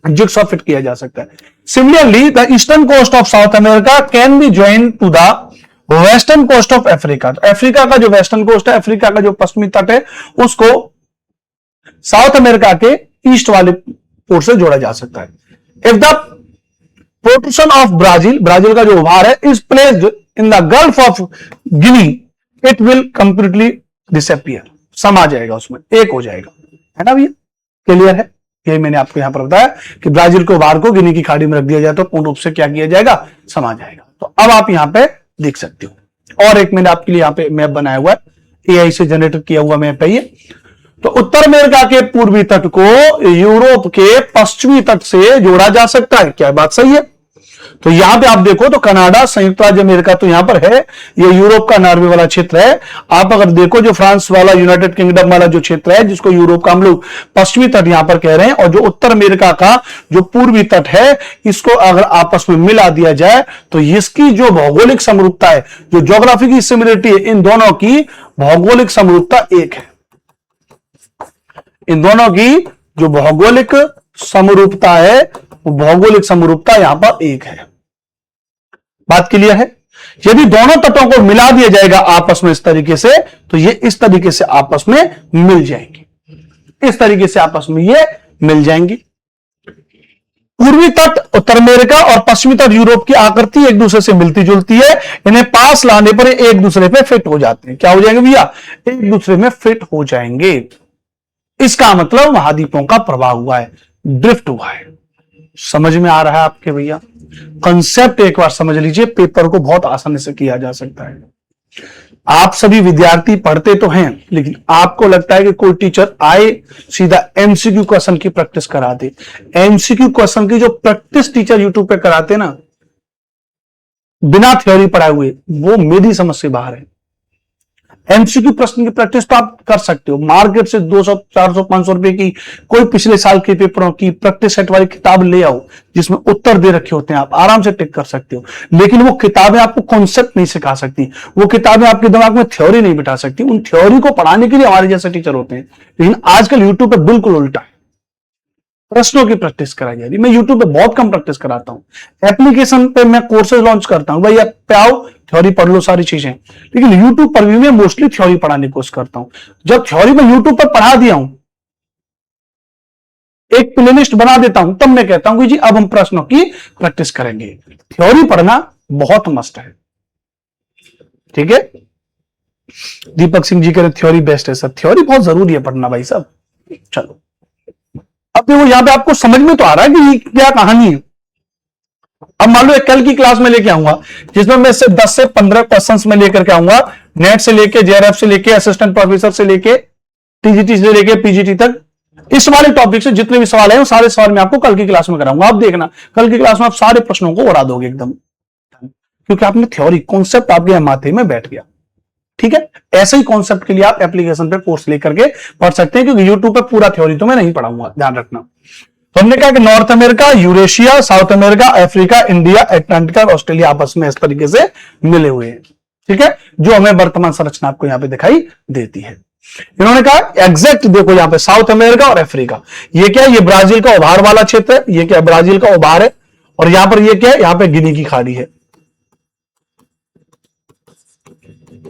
जिगसॉ फिट किया जा सकता है। Similarly the eastern coast of South America can be join to the western coast of Africa. Africa का जो वेस्टर्न कोस्ट है, अफ्रीका का जो पश्चिमी तट है, उसको साउथ अमेरिका के ईस्ट वाले पोर्ट से जोड़ा जा सकता है। If the portion of Brazil, Brazil का जो उभार है, is placed in the gulf of Guinea, it will completely disappear, समा जाएगा, उसमें एक हो जाएगा, है ना भैया, क्लियर है। यही मैंने आपको यहां पर बताया कि ब्राजील के उभार को गिनी की खाड़ी में रख दिया जाए तो पूर्ण रूप से क्या किया जाएगा, समा जाएगा। तो अब आप यहां पे देख सकते हो। और एक मैंने आपके लिए यहां पे मैप बनाया हुआ है, एआई से जनरेट किया हुआ मैप है ये। तो उत्तर अमेरिका के पूर्वी तट को यूरोप के पश्चिमी तट से जोड़ा जा सकता है, क्या बात सही है। तो यहां पे आप देखो तो कनाडा, संयुक्त राज्य अमेरिका तो यहां पर है, ये यूरोप का नॉर्वे वाला क्षेत्र है। आप अगर देखो जो फ्रांस वाला, यूनाइटेड किंगडम वाला जो क्षेत्र है, जिसको यूरोप का हम लोग पश्चिमी तट यहां पर कह रहे हैं, और जो उत्तर अमेरिका का जो पूर्वी तट है, इसको अगर आपस में मिला दिया जाए तो इसकी जो भौगोलिक समरूपता है, जो ज्योग्राफी की सिमिलरिटी है, इन दोनों की भौगोलिक समरूपता एक है। इन दोनों की जो भौगोलिक समरूपता है, वो भौगोलिक समरूपता यहां पर एक है। बात क्लियर है। यदि दोनों तटों को मिला दिया जाएगा आपस में इस तरीके से, तो ये इस तरीके से आपस में मिल जाएंगी, इस तरीके से आपस में ये मिल जाएंगी। पूर्वी तट उत्तर अमेरिका और पश्चिमी तट यूरोप की आकृति एक दूसरे से मिलती जुलती है, इन्हें पास लाने पर एक दूसरे पे फिट हो जाते हैं। क्या हो जाएंगे भैया? एक दूसरे में फिट हो जाएंगे। इसका मतलब महाद्वीपों का प्रवाह हुआ है, ड्रिफ्ट हुआ है। समझ में आ रहा है आपके भैया? कंसेप्ट एक बार समझ लीजिए, पेपर को बहुत आसानी से किया जा सकता है। आप सभी विद्यार्थी पढ़ते तो हैं, लेकिन आपको लगता है कि कोई टीचर आए सीधा एमसीक्यू क्वेश्चन की प्रैक्टिस करा दे। एमसीक्यू क्वेश्चन की जो प्रैक्टिस टीचर यूट्यूब पे कराते ना, बिना थ्योरी पढ़ाए हुए, वो मेरी समझ से बाहर है। एमसीक्यू प्रश्न की प्रैक्टिस तो आप कर सकते हो, मार्केट से 200, 400, 500 रुपए की कोई पिछले साल के पेपरों की प्रैक्टिस सेट वाली किताब ले आओ, जिसमें उत्तर दे रखे होते हैं, आप आराम से टिक कर सकते हो। लेकिन वो किताबें आपको कॉन्सेप्ट नहीं सिखा सकती, वो किताबें आपके दिमाग में थ्योरी नहीं बिठा सकती। उन थ्योरी को पढ़ाने के लिए हमारे जैसे टीचर होते हैं। लेकिन आजकल यूट्यूब पर बिल्कुल उल्टा है, प्रश्नों की प्रैक्टिस कराई जा रही। मैं यूट्यूब पे बहुत कम प्रैक्टिस कराता हूं, एप्लीकेशन पे मैं कोर्सेज लॉन्च करता हूं, भाई आप पे आओ थ्योरी पढ़ लो सारी चीजें। लेकिन यूट्यूब पर भी मैं मोस्टली थ्योरी पढ़ाने की कोशिश करता हूं। जब थ्योरी में यूट्यूब पर पढ़ा दिया हूं, एक प्लेलिस्ट बना देता हूं, तब मैं कहता हूं कि जी अब हम प्रश्नों की प्रैक्टिस करेंगे। थ्योरी पढ़ना बहुत मस्ट है, ठीक है। दीपक सिंह जी कह रहे थ्योरी बेस्ट है सर, थ्योरी बहुत जरूरी है पढ़ना भाई साहब। चलो अब देखो यहां पे आपको समझ में तो आ रहा है कि ये क्या कहानी है। अब मान लो एक कल की क्लास में लेके आऊंगा, जिसमें मैं से 10 से 15 क्वेश्चंस में लेकर के आऊंगा, नेट से लेके, जेआरएफ से लेके, असिस्टेंट प्रोफेसर से लेके, टीजीटी से लेके पीजीटी तक, इस वाले टॉपिक से जितने भी सवाल हैं वो सारे सवाल मैं आपको कल की क्लास में कराऊंगा। आप देखना कल की क्लास में आप सारे प्रश्नों को उड़ा दोगे एकदम, क्योंकि आपने थ्योरी कॉन्सेप्ट आपके माथे में बैठ गया, ठीक है। ऐसे ही कॉन्सेप्ट के लिए आप एप्लीकेशन पे कोर्स लेकर के पढ़ सकते हैं, क्योंकि यूट्यूब पे पूरा थ्योरी तो मैं नहीं पढ़ाऊंगा, ध्यान रखना। तो हमने कहा कि north America, Eurasia, south America, Africa, India, Atlantic और ऑस्ट्रेलिया आपस में इस तरीके से मिले हुए हैं, ठीक है, जो हमें वर्तमान संरचना आपको यहां पे दिखाई देती है। इन्होंने कहा एग्जैक्ट देखो यहां पे साउथ अमेरिका और अफ्रीका, ये क्या है? ये ब्राजील का उभार वाला क्षेत्र है, ये क्या है? ब्राजील का उभार है। और यहां पर ये क्या है? यहां पे गिनी की खाड़ी है।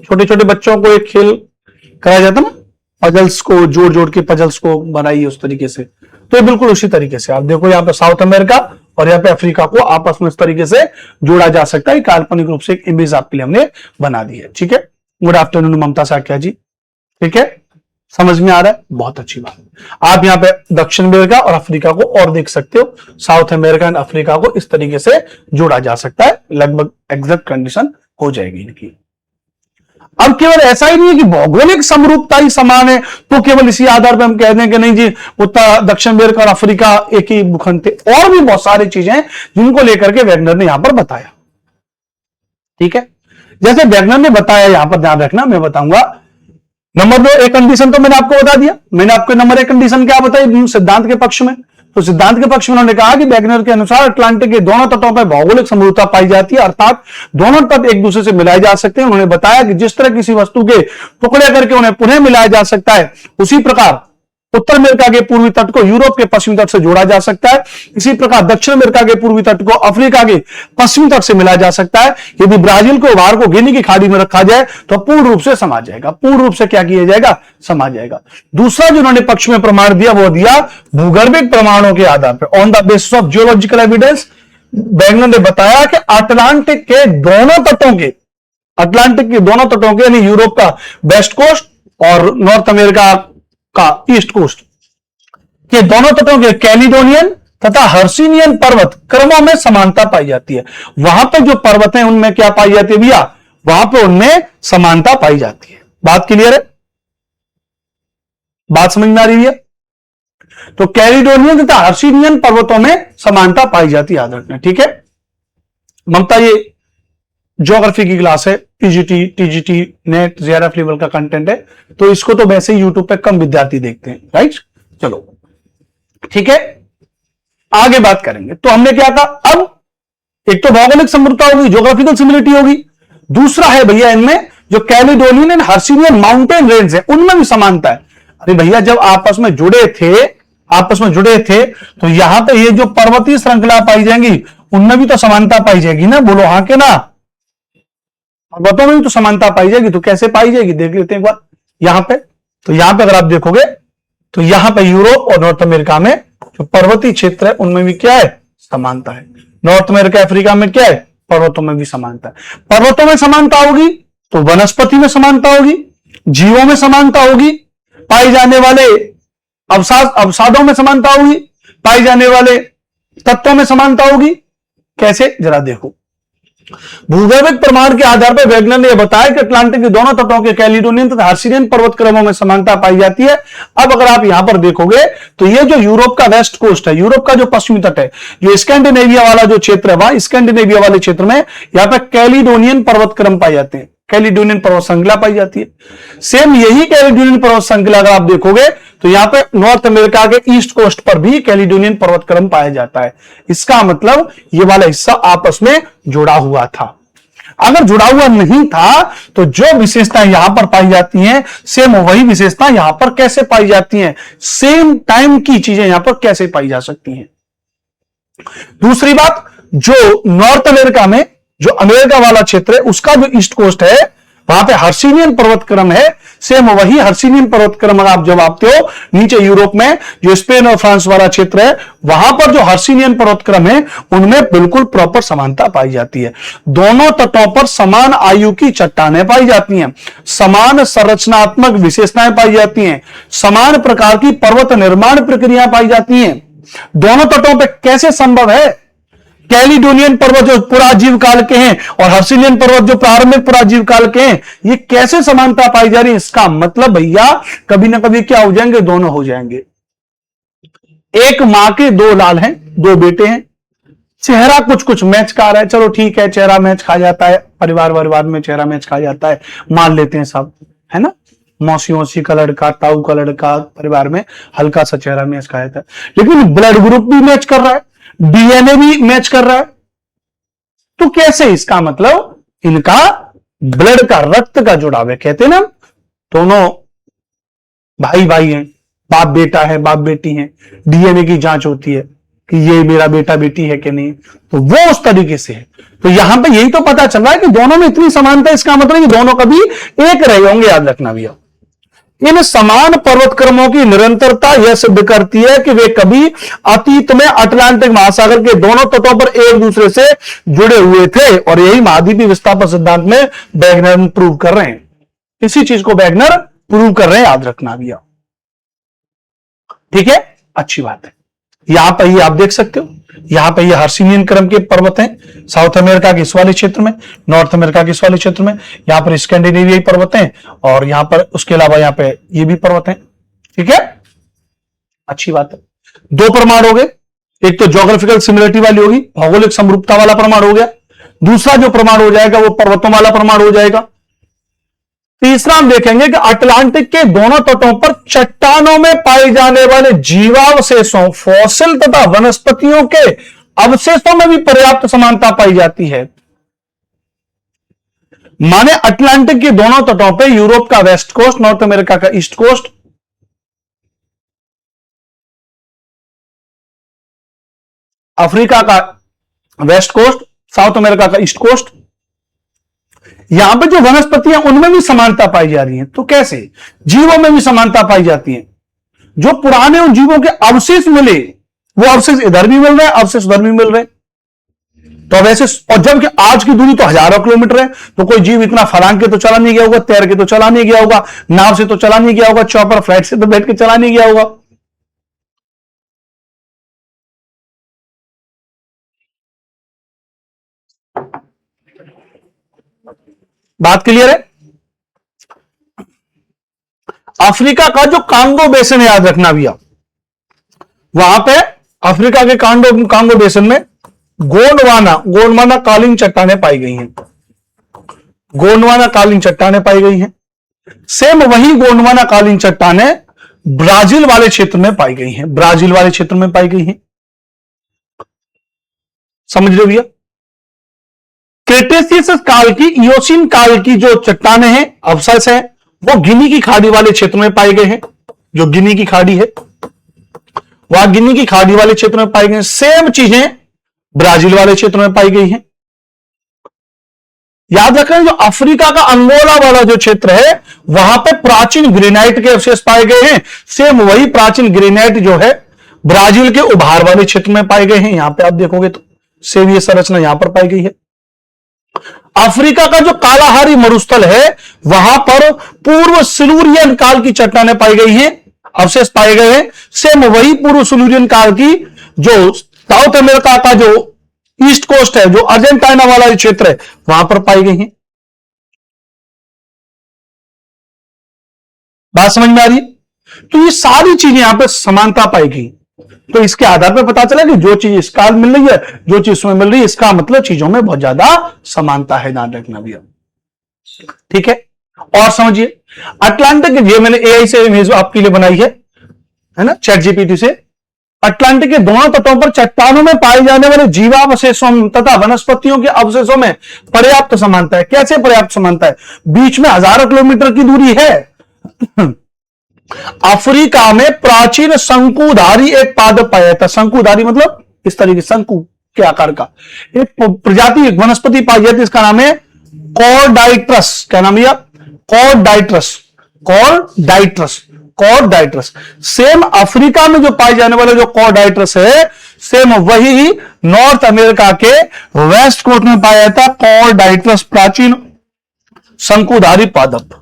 छोटे छोटे बच्चों को एक खेल कराया जाता ना, पजल्स को जोड़ जोड़ के पजल्स को बनाइए उस तरीके से, तो ये बिल्कुल उसी तरीके से आप देखो यहाँ पे साउथ अमेरिका और यहाँ पे अफ्रीका को आपस में इस तरीके से जोड़ा जा सकता है। काल्पनिक रूप से एक इमेज आपके लिए हमने बना दी है, ठीक है। गुड आफ्टरनून ममता साक्या जी, ठीक है, समझ में आ रहा है? बहुत अच्छी बात। आप यहाँ पे दक्षिण अमेरिका और अफ्रीका को और देख सकते हो, साउथ अमेरिका एंड अफ्रीका को इस तरीके से जोड़ा जा सकता है, लगभग एग्जैक्ट कंडीशन हो जाएगी इनकी। अब केवल ऐसा ही नहीं है कि भौगोलिक समरूपता ही समान है, तो केवल इसी आधार पर हम कह दें कि नहीं जी उत्तर दक्षिण अमेरिका और अफ्रीका एक ही भूखंड थे। और भी बहुत सारी चीजें हैं जिनको लेकर के वैगनर ने यहां पर बताया, ठीक है। जैसे वैगनर ने बताया, यहां पर ध्यान रखना, मैं बताऊंगा। नंबर 2 एक कंडीशन तो मैंने आपको बता दिया, मैंने आपको नंबर 1 कंडीशन क्या बताई सिद्धांत के पक्ष में। तो सिद्धांत के पक्ष में उन्होंने कहा कि वैगनर के अनुसार अटलांटिक के दोनों तटों पर भौगोलिक समरूपता पाई जाती है, अर्थात दोनों तट एक दूसरे से मिलाए जा सकते हैं। उन्होंने बताया कि जिस तरह किसी वस्तु के टुकड़े करके उन्हें पुनः मिलाया जा सकता है, उसी प्रकार उत्तर अमेरिका के पूर्वी तट को यूरोप के पश्चिमी तट से जोड़ा जा सकता है। इसी प्रकार दक्षिण अमेरिका के पूर्वी तट को अफ्रीका के पश्चिमी तट से मिलाया जा सकता है। यदि ब्राजील को उभार को गिनी की खाड़ी में रखा जाए तो पूर्ण रूप से समा जाएगा। पूर्ण रूप से क्या किया जाएगा? समा जाएगा। दूसरा जो उन्होंने पक्ष में प्रमाण दिया वो दिया भूगर्भिक प्रमाणों के आधार पर, on the basis of geological evidence. Wagner ने बताया कि अटलांटिक के दोनों तटों के, अटलांटिक के दोनों तटों के, यानी यूरोप का वेस्ट कोस्ट और नॉर्थ अमेरिका का ईस्ट कोस्ट के दोनों तटों के कैलिडोनियन तथा हर्सिनियन पर्वत क्रमों में समानता पाई जाती है। वहां पर जो पर्वत हैं उनमें क्या पाई जाती है भैया? वहां पर उनमें समानता पाई जाती है। बात क्लियर है? बात समझ में आ रही है? तो कैलिडोनियन तथा हर्सिनियन पर्वतों में समानता पाई जाती है, याद रखना, ठीक है। ममता ये ज्योग्राफी की क्लास है, PGT, TGT, net, JRF level का कंटेंट है, तो इसको तो वैसे ही यूट्यूब पे कम विद्यार्थी देखते हैं, राइट। चलो ठीक है, आगे बात करेंगे। तो हमने क्या कहा? अब एक तो भौगोलिक समरूपता होगी, ज्योग्राफिकल सिमिलरिटी होगी। दूसरा है भैया इनमें जो Caledonian and Hercynian mountain range है उनमें भी समानता है। अरे भैया जब आपस में जुड़े थे तो यहां पे ये जो पर्वतीय श्रृंखला पाई जाएंगी उनमें भी तो समानता पाई जाएगी ना, बोलो हाँ के ना। पर्वतों में भी तो समानता पाई जाएगी, तो कैसे पाई जाएगी देख लेते हैं एक बार यहां पे। तो यहां पे अगर आप देखोगे तो यहां पे यूरोप और नॉर्थ अमेरिका में जो पर्वतीय क्षेत्र है उनमें भी क्या है, समानता है। नॉर्थ अमेरिका अफ्रीका में क्या है, पर्वतों में भी समानता है। पर्वतों में समानता होगी तो वनस्पति में समानता होगी, जीवों में समानता होगी, पाई जाने वाले अवसादों में समानता होगी, पाई जाने वाले तत्वों में समानता होगी। कैसे, जरा देखो। भूगर्भिक प्रमाण के आधार पर वैज्ञानिक ने यह बताया कि अटलांटिक के दोनों तटों के कैलिडोनियन तथा हर्सिनियन पर्वत क्रमों में समानता पाई जाती है। अब अगर आप यहां पर देखोगे तो ये जो यूरोप का वेस्ट कोस्ट है, यूरोप का जो पश्चिमी तट है, जो स्कैंडिनेविया वाला जो क्षेत्र है, वहां स्कैंडिनेविया वाले क्षेत्र में यहां पर कैलिडोनियन पर्वत क्रम पाए जाते हैं, कैलिडोनियन पर्वत श्रृंखला पाई जाती है। सेम यही कैलिडोनियन पर्वत श्रृंखला अगर आप देखोगे तो यहां पे नॉर्थ अमेरिका के ईस्ट कोस्ट पर भी कैलिडोनियन पर्वत क्रम पाया जाता है। इसका मतलब ये वाला हिस्सा आपस में जुड़ा हुआ था। अगर जुड़ा हुआ नहीं था तो जो विशेषताएं यहां पर पाई जाती हैं सेम वही विशेषताएं यहां पर कैसे पाई जाती हैं, सेम टाइम की चीजें यहां पर कैसे पाई जा सकती हैं। दूसरी बात, जो नॉर्थ अमेरिका में जो अमेरिका वाला क्षेत्र है उसका जो ईस्ट कोस्ट है वहां पे हर्सिनियन पर्वत क्रम है, सेम वही हर्सिनियन पर्वत क्रम अगर आप जब आते हो नीचे यूरोप में जो स्पेन और फ्रांस वाला क्षेत्र है वहां पर जो हर्सिनियन पर्वत क्रम है उनमें बिल्कुल प्रॉपर समानता पाई जाती है। दोनों तटों पर समान आयु की चट्टानें पाई जाती हैं, समान संरचनात्मक विशेषताएं पाई जाती हैं, समान प्रकार की पर्वत निर्माण प्रक्रिया पाई जाती हैं। दोनों तटों पर कैसे संभव है, कैलिडोनियन पर्वत जो पुराजीव काल के हैं और हर्सिनियन पर्वत जो प्रारंभिक पुराजीव काल के हैं, ये कैसे समानता पाई जा रही है। इसका मतलब भैया कभी ना कभी क्या हो जाएंगे, दोनों हो जाएंगे। एक मां के दो लाल हैं, दो बेटे हैं, चेहरा कुछ कुछ मैच खा रहा है, चलो ठीक है चेहरा मैच खा जाता है, परिवार में चेहरा मैच खा जाता है, मान लेते हैं सब, है ना। मौसी का लड़का, ताऊ का लड़का, परिवार में हल्का सा चेहरा मैच खा जाता है, लेकिन ब्लड ग्रुप भी मैच कर रहा है, डीएनए भी मैच कर रहा है। तो कैसे, इसका मतलब इनका ब्लड का, रक्त का जुड़ाव है। कहते ना दोनों भाई हैं, बाप बेटा है, बाप बेटी है, डीएनए की जांच होती है कि ये मेरा बेटा बेटी है कि नहीं, तो वो उस तरीके से है। तो यहां पे यही तो पता चल रहा है कि दोनों में इतनी समानता, इसका मतलब कि दोनों कभी एक रहे होंगे, याद रखना भैया। इन समान पर्वत क्रमों की निरंतरता यह सिद्ध करती है कि वे कभी अतीत में अटलांटिक महासागर के दोनों तटों पर एक दूसरे से जुड़े हुए थे, और यही महाद्वीपीय विस्थापन सिद्धांत में वैगनर प्रूव कर रहे हैं। इसी चीज को वैगनर प्रूव कर रहे हैं, याद रखना भैया, ठीक है, अच्छी बात है। यहां पर ये आप देख सकते हो, यहां पर ये हर्सिनियन क्रम के पर्वत हैं साउथ अमेरिका के इस वाले क्षेत्र में, नॉर्थ अमेरिका के इस वाले क्षेत्र में, यहां पर स्कैंडिनेवियाई पर्वत हैं, और यहां पर उसके अलावा यहां पे ये भी पर्वत हैं, ठीक है, अच्छी बात है। दो प्रमाण हो गए, एक तो ज्योग्राफिकल सिमिलरिटी वाली होगी, भौगोलिक समरूपता वाला प्रमाण हो गया, दूसरा जो प्रमाण हो जाएगा वो पर्वतों वाला प्रमाण हो जाएगा। तीसरा हम देखेंगे कि अटलांटिक के दोनों तटों पर चट्टानों में पाए जाने वाले जीवावशेषों, फॉसिल तथा वनस्पतियों के अवशेषों में भी पर्याप्त समानता पाई जाती है। माने अटलांटिक के दोनों तटों पर यूरोप का वेस्ट कोस्ट, नॉर्थ अमेरिका का ईस्ट कोस्ट, अफ्रीका का वेस्ट कोस्ट, साउथ अमेरिका का ईस्ट कोस्ट, यहां पर जो वनस्पतियां उनमें भी समानता पाई जा रही है। तो कैसे, जीवों में भी समानता पाई जाती है। जो पुराने उन जीवों के अवशेष मिले वो अवशेष इधर भी मिल रहे हैं, अवशेष उधर भी मिल रहे हैं। तो वैसे, और जबकि आज की दूरी तो हजारों किलोमीटर है, तो कोई जीव इतना फलांग के तो चला नहीं गया होगा, तैर के तो चला नहीं गया होगा, नाव से तो चला नहीं गया होगा, चौपर फ्लाइट से तो बैठ के चला नहीं गया होगा। बात क्लियर है। अफ्रीका का जो कांगो बेसिन है, याद रखना भैया, वहां पे अफ्रीका के कांगो बेसिन में गोंडवाना कालीन चट्टानें पाई गई हैं, गोंडवाना कालीन चट्टानें पाई गई हैं। सेम वही गोंडवाना कालीन चट्टानें ब्राजील वाले क्षेत्र में पाई गई हैं, ब्राजील वाले क्षेत्र में पाई गई हैं, समझ रहे भैया। क्रेटेशियस काल की, इयोसीन काल की जो चट्टानें हैं, अवशेष हैं, वो गिनी की खाड़ी वाले क्षेत्र में पाए गए हैं। जो गिनी की खाड़ी है वह गिनी की खाड़ी वाले क्षेत्र में पाई गई। सेम चीजें ब्राजील वाले क्षेत्र में पाई गई हैं। याद रखें, जो अफ्रीका का अंगोला वाला जो क्षेत्र है वहां पे प्राचीन ग्रेनाइट के अवशेष पाए गए हैं। सेम वही प्राचीन ग्रेनाइट जो है ब्राजील के उभार वाले क्षेत्र में पाए गए हैं। यहां पे आप देखोगे तो सेम ये संरचना यहां पर पाई गई है। अफ्रीका का जो कालाहारी मरुस्थल है वहां पर पूर्व सिलूरियन काल की चट्टानें पाई गई हैं, अवशेष पाए गए हैं। सेम वही पूर्व सिलूरियन काल की जो साउथ अमेरिका का जो ईस्ट कोस्ट है, जो अर्जेंटीना वाला क्षेत्र है, वहां पर पाई गई हैं। बात समझ में आ रही है? तो ये सारी चीजें यहां पर समानता पाई गई। तो इसके आधार पर पता चला कि जो चीज इस काल मिल रही है, जो चीज इसमें मिल रही है, इसका मतलब चीजों में बहुत ज्यादा समानता है, ध्यान रखना भैया। ठीक है, और समझिए अटलांटिक, ये मैंने एआई से इमेज आपके लिए बनाई है ना, चैट जीपीटी से। अटलांटिक के दोनों तटों पर चट्टानों में पाए जाने वाले जीवावशेषों तथा वनस्पतियों के अवशेषों में पर्याप्त समानता है। कैसे पर्याप्त समानता है? बीच में हजारों किलोमीटर की दूरी है। अफ्रीका में प्राचीन शंकुधारी एक पादप पाया था। शंकुधारी मतलब इस तरीके शंकु के आकार का एक प्रजाति, एक वनस्पति पाई जाती है, इसका नाम है कॉर्डाइट्रस। क्या नाम है? कॉर्डाइट्रस। कॉर्डाइट्रस, कॉर्डाइट्रस। सेम अफ्रीका में जो पाए जाने वाला जो कॉर्डाइट्रस है, सेम वही नॉर्थ अमेरिका के वेस्ट कोस्ट में पाया जाता कॉर्डाइट्रस, प्राचीन शंकुधारी पादप।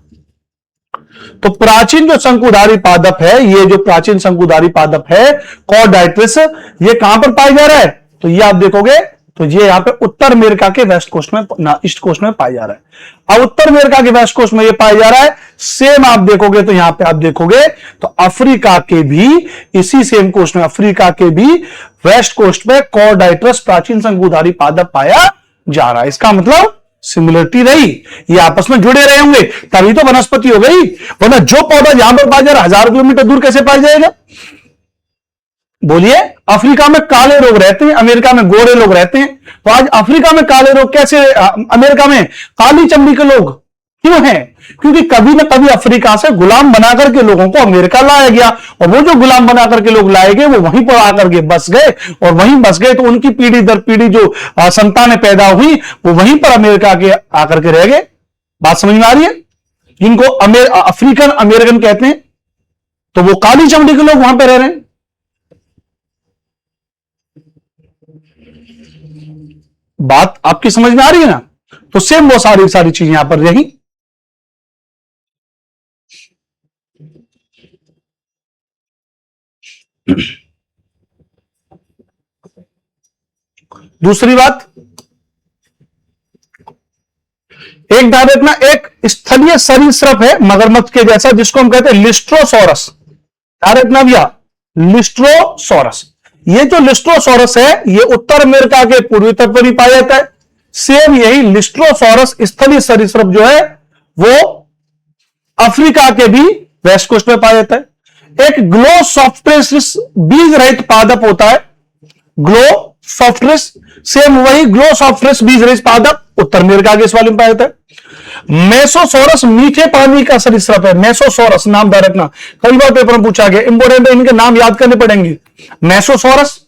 तो प्राचीन जो शंकुधारी पादप है, ये जो प्राचीन शंकुधारी पादप है कॉर्डाइट्रस, ये कहां पर पाया जा रहा है? तो ये आप देखोगे तो ये यहां पे उत्तर अमेरिका के वेस्ट कोस्ट में ना, ईस्ट कोस्ट में पाया जा रहा है। अब उत्तर अमेरिका के वेस्ट कोस्ट में ये पाया जा रहा है। सेम आप देखोगे तो यहां पे आप देखोगे तो अफ्रीका के भी इसी सेम कोस्ट में, अफ्रीका के भी वेस्ट कोस्ट में कॉर्डाइट्रस प्राचीन शंकुधारी पादप पाया जा रहा है। इसका मतलब सिमिलरिटी रही, ये आपस में जुड़े रहे होंगे तभी तो वनस्पति हो गई, वरना जो पौधा यहां पर पाया जा रहा है हजारों किलोमीटर दूर कैसे पाया जाएगा? बोलिए, अफ्रीका में काले लोग रहते हैं, अमेरिका में गोरे लोग रहते हैं, तो आज अफ्रीका में काले लोग कैसे, अमेरिका में काली चमड़ी के लोग क्यों हैं? क्योंकि कभी ना कभी अफ्रीका से गुलाम बनाकर के लोगों को अमेरिका लाया गया, और वो जो गुलाम बनाकर के लोग लाए गए वो वहीं पर आकर के बस गए, और वहीं बस गए तो उनकी पीढ़ी दर पीढ़ी जो संतानें पैदा हुई वो वहीं पर अमेरिका के आकर के रह गए। बात समझ में आ रही है? जिनको अफ्रीकन अमेरिकन कहते हैं, तो वो काली चमड़ी के लोग वहां पर रह रहे हैं। बात आपकी समझ में आ रही है ना? तो सेम वो सारी सारी चीजें यहां पर रही। दूसरी बात, एक ध्यान रखना, एक स्थलीय सरीसृप है मगरमच्छ के जैसा, जिसको हम कहते हैं लिस्ट्रोसोरस। ध्यान रखना भैया, लिस्ट्रोसोरस। ये जो लिस्ट्रोसोरस है ये उत्तर अमेरिका के पूर्वी तट पर ही पाया जाता है। सेम यही लिस्ट्रोसोरस स्थलीय सरीसृप जो है वो अफ्रीका के भी वेस्ट कोस्ट में पाया जाता है। एक ग्लोसॉफ्ट्रेसिस बीज रहित पादप होता है, ग्लोसॉफ्ट्रेस। सेम वही ग्लोसॉफ्ट्रेस बीज रहित पादप उत्तर अमेरिका के इस वाले में पाया जाता है। मेसोसोरस मीठे पानी का सरीसृप है। मेसोसोरस नाम ध्यान रखना, कई बार पेपर में पूछा गया, इंपोर्टेंट है, इनके नाम याद करने पड़ेंगे। मेसोसोरस,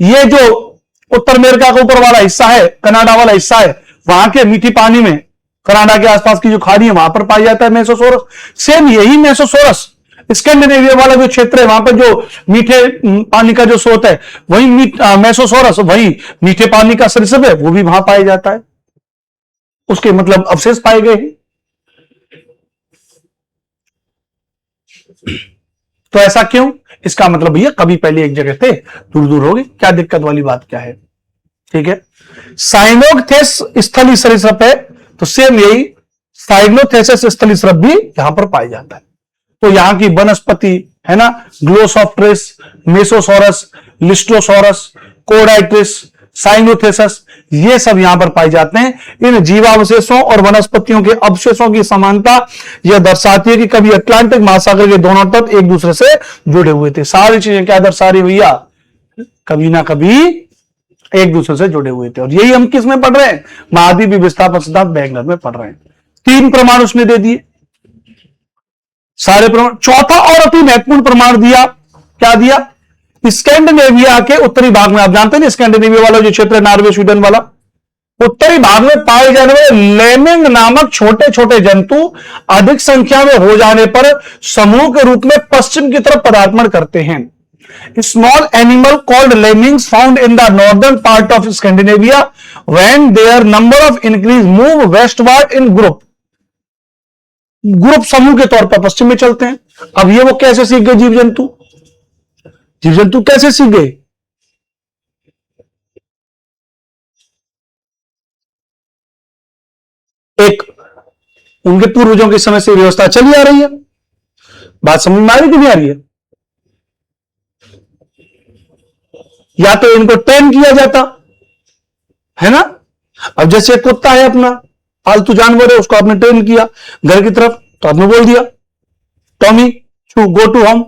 ये जो उत्तर अमेरिका का ऊपर वाला हिस्सा है, कनाडा वाला हिस्सा है, वहां के मीठी पानी में, कनाडा के आसपास की जो खाड़ी है वहां पर पाया जाता है मेसोसोरस। सेम यही मेसोसोरस स्कैंडिनेविया वाला जो क्षेत्र है, वहां पर जो मीठे पानी का जो स्रोत है, वही मेसोसोरस, वही मीठे पानी का सरीसृप है, वो भी वहां पाया जाता है। उसके मतलब अवशेष पाए गए हैं। तो ऐसा क्यों? इसका मतलब भैया कभी पहले एक जगह थे, दूर दूर हो गए, क्या दिक्कत वाली बात क्या है? ठीक है। साइनोथेस स्थलीय सरीसृप है, तो सेम यही साइनोथेसिस स्थलीय सरीसृप भी यहां पर पाया जाता है। तो यहां की वनस्पति है ना, ग्लोसॉफ्ट्रेस, मेसोसोरस, लिस्ट्रोसोरस, कोर्डाइट्रिस, साइनोथेसिस, ये सब यहां पर पाए जाते हैं। इन जीवावशेषों और वनस्पतियों के अवशेषों की समानता यह दर्शाती है कि कभी अटलांटिक महासागर के दोनों तट एक दूसरे से जुड़े हुए थे। सारी चीजें क्या दर्शा रही भैया? कभी ना कभी एक दूसरे से जुड़े हुए थे। और यही हम किस में पढ़ रहे हैं? महाद्वीपीय विस्थापन सिद्धांत वैगनर में पढ़ रहे हैं। 3 प्रमाण उसने दे दिए, सारे प्रमाण। चौथा और अति महत्वपूर्ण प्रमाण दिया, क्या दिया? स्कैंडिनेविया के उत्तरी भाग में, आप जानते हैं स्कैंडिनेविया वाला जो क्षेत्र है, नॉर्वे स्वीडन वाला, उत्तरी भाग में पाए जाने वाले लेमिंग नामक छोटे छोटे जंतु अधिक संख्या में हो जाने पर समूह के रूप में पश्चिम की तरफ पदार्पण करते हैं। Small animal called lemmings found in the northern part of Scandinavia when their number of increase move westward in group समूह के तौर पर पश्चिम में चलते हैं। अब ये वो कैसे सीख गए जीव जंतु कैसे सीख गए? एक, उनके पूर्वजों के समय से व्यवस्था चली आ रही है। बात समझ में आ रही कि नहीं आ रही है? या तो इनको ट्रेन किया जाता है ना। अब जैसे कुत्ता है अपना पालतू जानवर है, उसको आपने ट्रेन किया घर की तरफ, तो आपने बोल दिया टॉमी छू गो टू होम,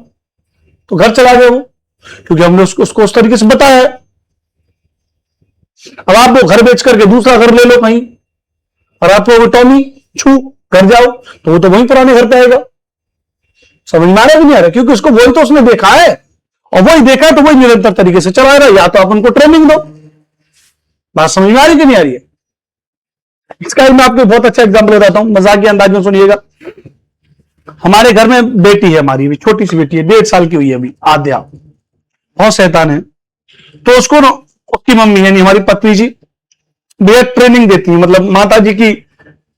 तो घर चला गया वो, क्योंकि हमने उसको उस तरीके से बताया है। अब आप वो घर बेच करके दूसरा घर ले लो कहीं, और आपको वो टॉमी छू घर जाओ, तो वो तो वहीं पुराने घर पे आएगा। समझ में आ रहा है कि नहीं आ रहा? क्योंकि उसको वही तो उसने देखा है, और वही देखा है तो वही निरंतर तरीके से चला रहा है। या तो आप उनको ट्रेनिंग दो। बात समझ में आ रही कि नहीं आ रही है? इसका मैं आपको बहुत अच्छा एग्जाम्पल बताता हूं, मजाक के अंदाज में सुनिएगा। हमारे घर में बेटी है, हमारी भी छोटी सी बेटी है, 1.5 साल की हुई है अभी, आद्या, बहुत शैतान है। तो उसको उसकी मम्मी यानी हमारी पत्नी जी बेहद ट्रेनिंग देती है, मतलब माता जी की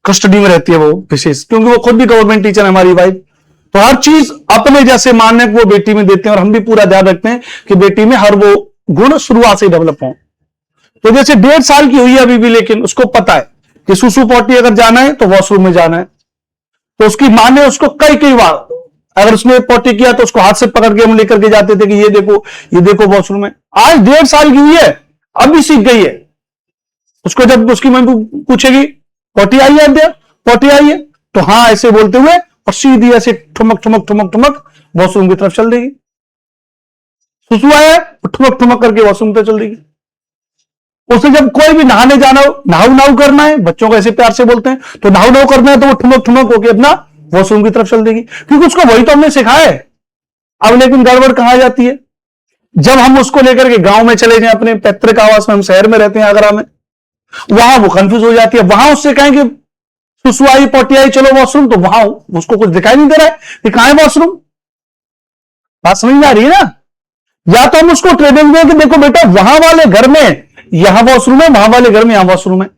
कस्टडी में रहती है वो विशेष, क्योंकि वो खुद भी गवर्नमेंट टीचर है हमारी वाइफ। तो हर चीज अपने जैसे मानने को वो बेटी में देते हैं, और हम भी पूरा ध्यान रखते हैं कि बेटी में हर वो गुण शुरुआत से डेवलप हो। तो जैसे 1.5 साल की हुई है अभी भी, लेकिन उसको पता है कि सुसु पोटी अगर जाना है तो वॉशरूम में जाना है। तो उसकी मां ने उसको कई कई बार, अगर उसने पोटी किया तो उसको हाथ से पकड़ के हम लेकर के जाते थे कि ये देखो वॉशरूम में। आज 1.5 साल की हुई है, अभी सीख गई है। उसको जब उसकी मम्मी पूछेगी पोटी आई है अद्या, पोटी आई है, तो हाँ ऐसे बोलते हुए और सीधी ऐसे ठुमक ठुमक ठुमक ठुमक वॉशरूम की तरफ चल देगी। सुसु आया ठुमक ठुमक करके वॉशरूम पे चल देगी। उसे जब कोई भी नहाने जाना हो, नहाऊ नहाऊ करना है, बच्चों को ऐसे प्यार से बोलते हैं, तो नहाऊ नहाऊ करना है तो वो ठुमक ठुमक होकर अपना वॉशरूम की तरफ चल देगी, क्योंकि उसको वही तो हमने सिखाया है। अब लेकिन गड़बड़ कहां जाती है, जब हम उसको लेकर के गांव में चले जाए, अपने पैतृक आवास में, हम शहर में रहते हैं आगरा में, वहां वो कंफ्यूज हो जाती है। वहां उससे कहें कि सुसु आई पोटी आई चलो वॉशरूम, तो वहां उसको कुछ दिखाई नहीं दे रहा है कि कहां है वॉशरूम। बात समझ में आ रही है ना? या तो हम उसको ट्रेनिंग दें कि देखो बेटा वहां वाले घर में यहां वॉशरूम है, वहां वाले घर में यहां वॉशरूम है।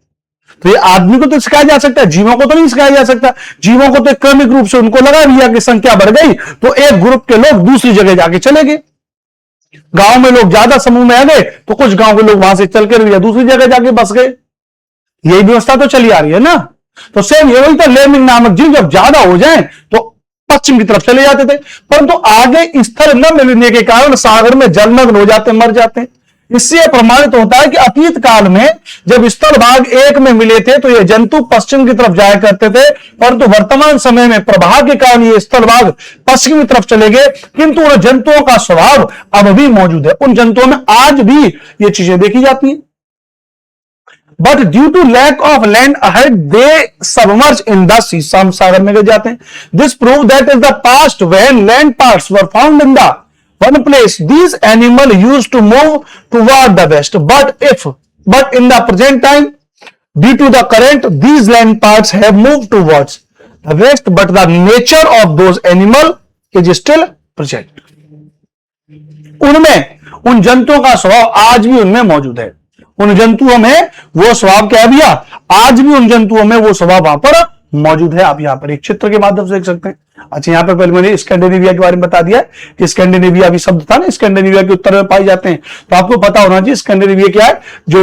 तो ये आदमी को तो सिखाया जा सकता है, जीवों को तो नहीं सिखाया जा सकता। जीवों को तो क्रमिक रूप से उनको लगा रिया की संख्या बढ़ गई तो एक ग्रुप के लोग दूसरी जगह जाके चले गए। गांव में लोग ज्यादा समूह में आ गए तो कुछ गांव के लोग वहां से चलकर या दूसरी जगह जाके बस गए। यही व्यवस्था तो चली आ रही है ना। तो सेम ये वही तो लेमिंग नामक जीव जब ज्यादा हो जाए तो पश्चिम की तरफ चले जाते थे, परंतु आगे स्थल न मिलने के कारण सागर में जलमग्न हो जाते, मर जाते हैं। इससे प्रमाणित होता है कि अतीत काल में जब स्थल भाग एक में मिले थे तो ये जंतु पश्चिम की तरफ जाया करते थे, परंतु वर्तमान समय में प्रवाह के कारण ये स्थल भाग पश्चिम की तरफ चले गए। किंतु उन जंतुओं का स्वभाव अब भी मौजूद है, उन जंतुओं में आज भी ये चीजें देखी जाती हैं। But due to lack of land ahead they submerge in the sea, सागर में गिर जाते हैं। This prove that is the past when land parts were found in the one place these animal used to move toward the west, but in the present time due to the current these land parts have moved towards the west, but the nature of those animal is still present। उनमें उन जंतुओं का स्वभाव आज भी उनमें मौजूद है। उन जंतुओं में वो स्वभाव क्या है भैया, आज भी उन जंतुओं में वो स्वभाव वहां पर मौजूद है। आप यहां पर एक चित्र के माध्यम से देख सकते हैं। अच्छा, यहां पर पहले मैंने स्कैंडिनेविया के बारे में बता दिया कि स्कैंडिनेविया भी शब्द था ना, स्कैंडिनेविया के उत्तर में पाए जाते हैं। तो आपको पता होना चाहिए स्कैंडिनेविया क्या है, जो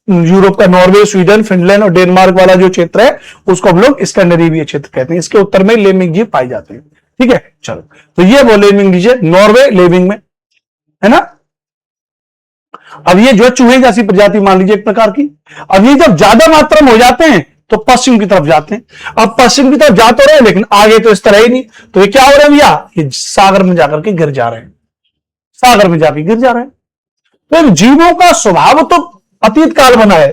यूरोप का नॉर्वे, स्वीडन, फिनलैंड और डेनमार्क वाला जो क्षेत्र है उसको हम लोग स्कैंडिनेविया क्षेत्र कहते हैं। इसके उत्तर में लेमिंग जीव पाए जाते हैं। ठीक है, चलो तो ये वो लेमिंग लीजिए, नॉर्वे लेमिंग में है ना। अब ये जो चूहे जैसी प्रजाति मान लीजिए एक प्रकार की, अब ये जब ज्यादा मात्रा में हो जाते हैं तो पश्चिम की तरफ जाते हैं। अब पश्चिम की तरफ जाते रहे लेकिन आगे तो इस तरह ही नहीं, तो ये क्या हो रहा है भैया, ये सागर में जाकर के गिर जा रहे हैं, सागर में जाकर गिर जा रहे हैं। तो जीवों का स्वभाव तो अतीत काल बना है,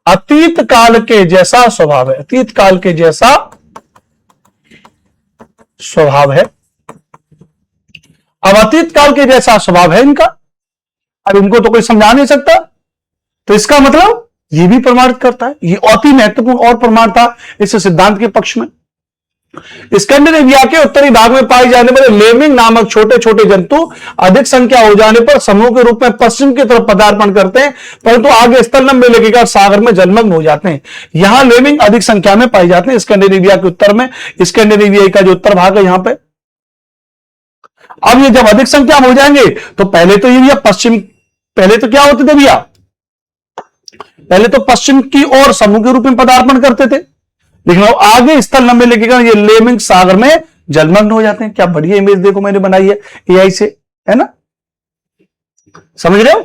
अतीत काल के जैसा स्वभाव है, अतीत काल के जैसा स्वभाव है। अब अतीत काल के जैसा स्वभाव है इनका, अब इनको तो कोई समझा नहीं सकता तो इसका मतलब यह भी प्रमाणित करता है, यह अति महत्वपूर्ण और प्रमाण था इस सिद्धांत के पक्ष में। स्कैंडिनेविया के उत्तरी भाग में पाए जाने वाले लेमिंग नामक छोटे छोटे जंतु अधिक संख्या हो जाने पर समूह के रूप में पश्चिम की तरफ पदार्पण करते हैं, परंतु आगे स्थल में लेकर सागर में जलमग्न हो जाते हैं। यहां लेमिंग अधिक संख्या में पाए जाते हैं स्कैंडिनेविया के उत्तर में, स्कैंडिनेविया का जो उत्तर भाग है यहां पे। अब ये जब अधिक संख्या में हो जाएंगे तो पहले तो ये भैया पश्चिम, पहले तो क्या होते थे भैया, पहले तो पश्चिम की ओर समूह के रूप में पदार्पण करते थे, लेकिन अब आगे स्थल लंबे लेके ये लेमिंग सागर में जलमग्न हो जाते हैं। क्या बढ़िया इमेज देखो मैंने बनाई है एआई से, है ना, समझ रहे हो।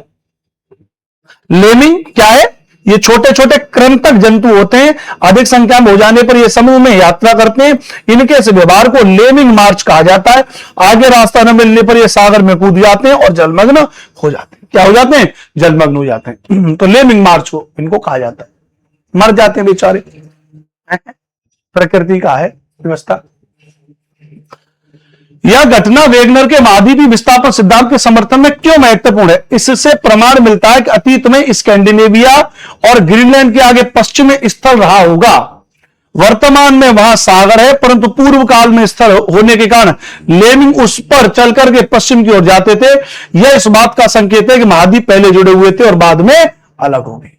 लेमिंग क्या है, ये छोटे छोटे कृंतक जंतु होते हैं, अधिक संख्या में हो जाने पर ये समूह में यात्रा करते हैं। इनके इस व्यवहार को लेमिंग मार्च कहा जाता है। आगे रास्ता न मिलने पर ये सागर में कूद जाते हैं और जलमग्न हो जाते हैं। क्या हो जाते हैं, जलमग्न हो जाते हैं। तो लेमिंग मार्च को इनको कहा जाता है, मर जाते हैं बेचारे, प्रकृति का है व्यवस्था। यह घटना वेगनर के महाद्वीपीय विस्थापन सिद्धांत के समर्थन में क्यों महत्वपूर्ण है, इससे प्रमाण मिलता है कि अतीत में स्कैंडिनेविया और ग्रीनलैंड के आगे पश्चिमी स्थल रहा होगा। वर्तमान में वहां सागर है, परंतु पूर्व काल में स्थल होने के कारण लेमिंग उस पर चल करके पश्चिम की ओर जाते थे। यह इस बात का संकेत है कि महाद्वीप पहले जुड़े हुए थे और बाद में अलग हो गए।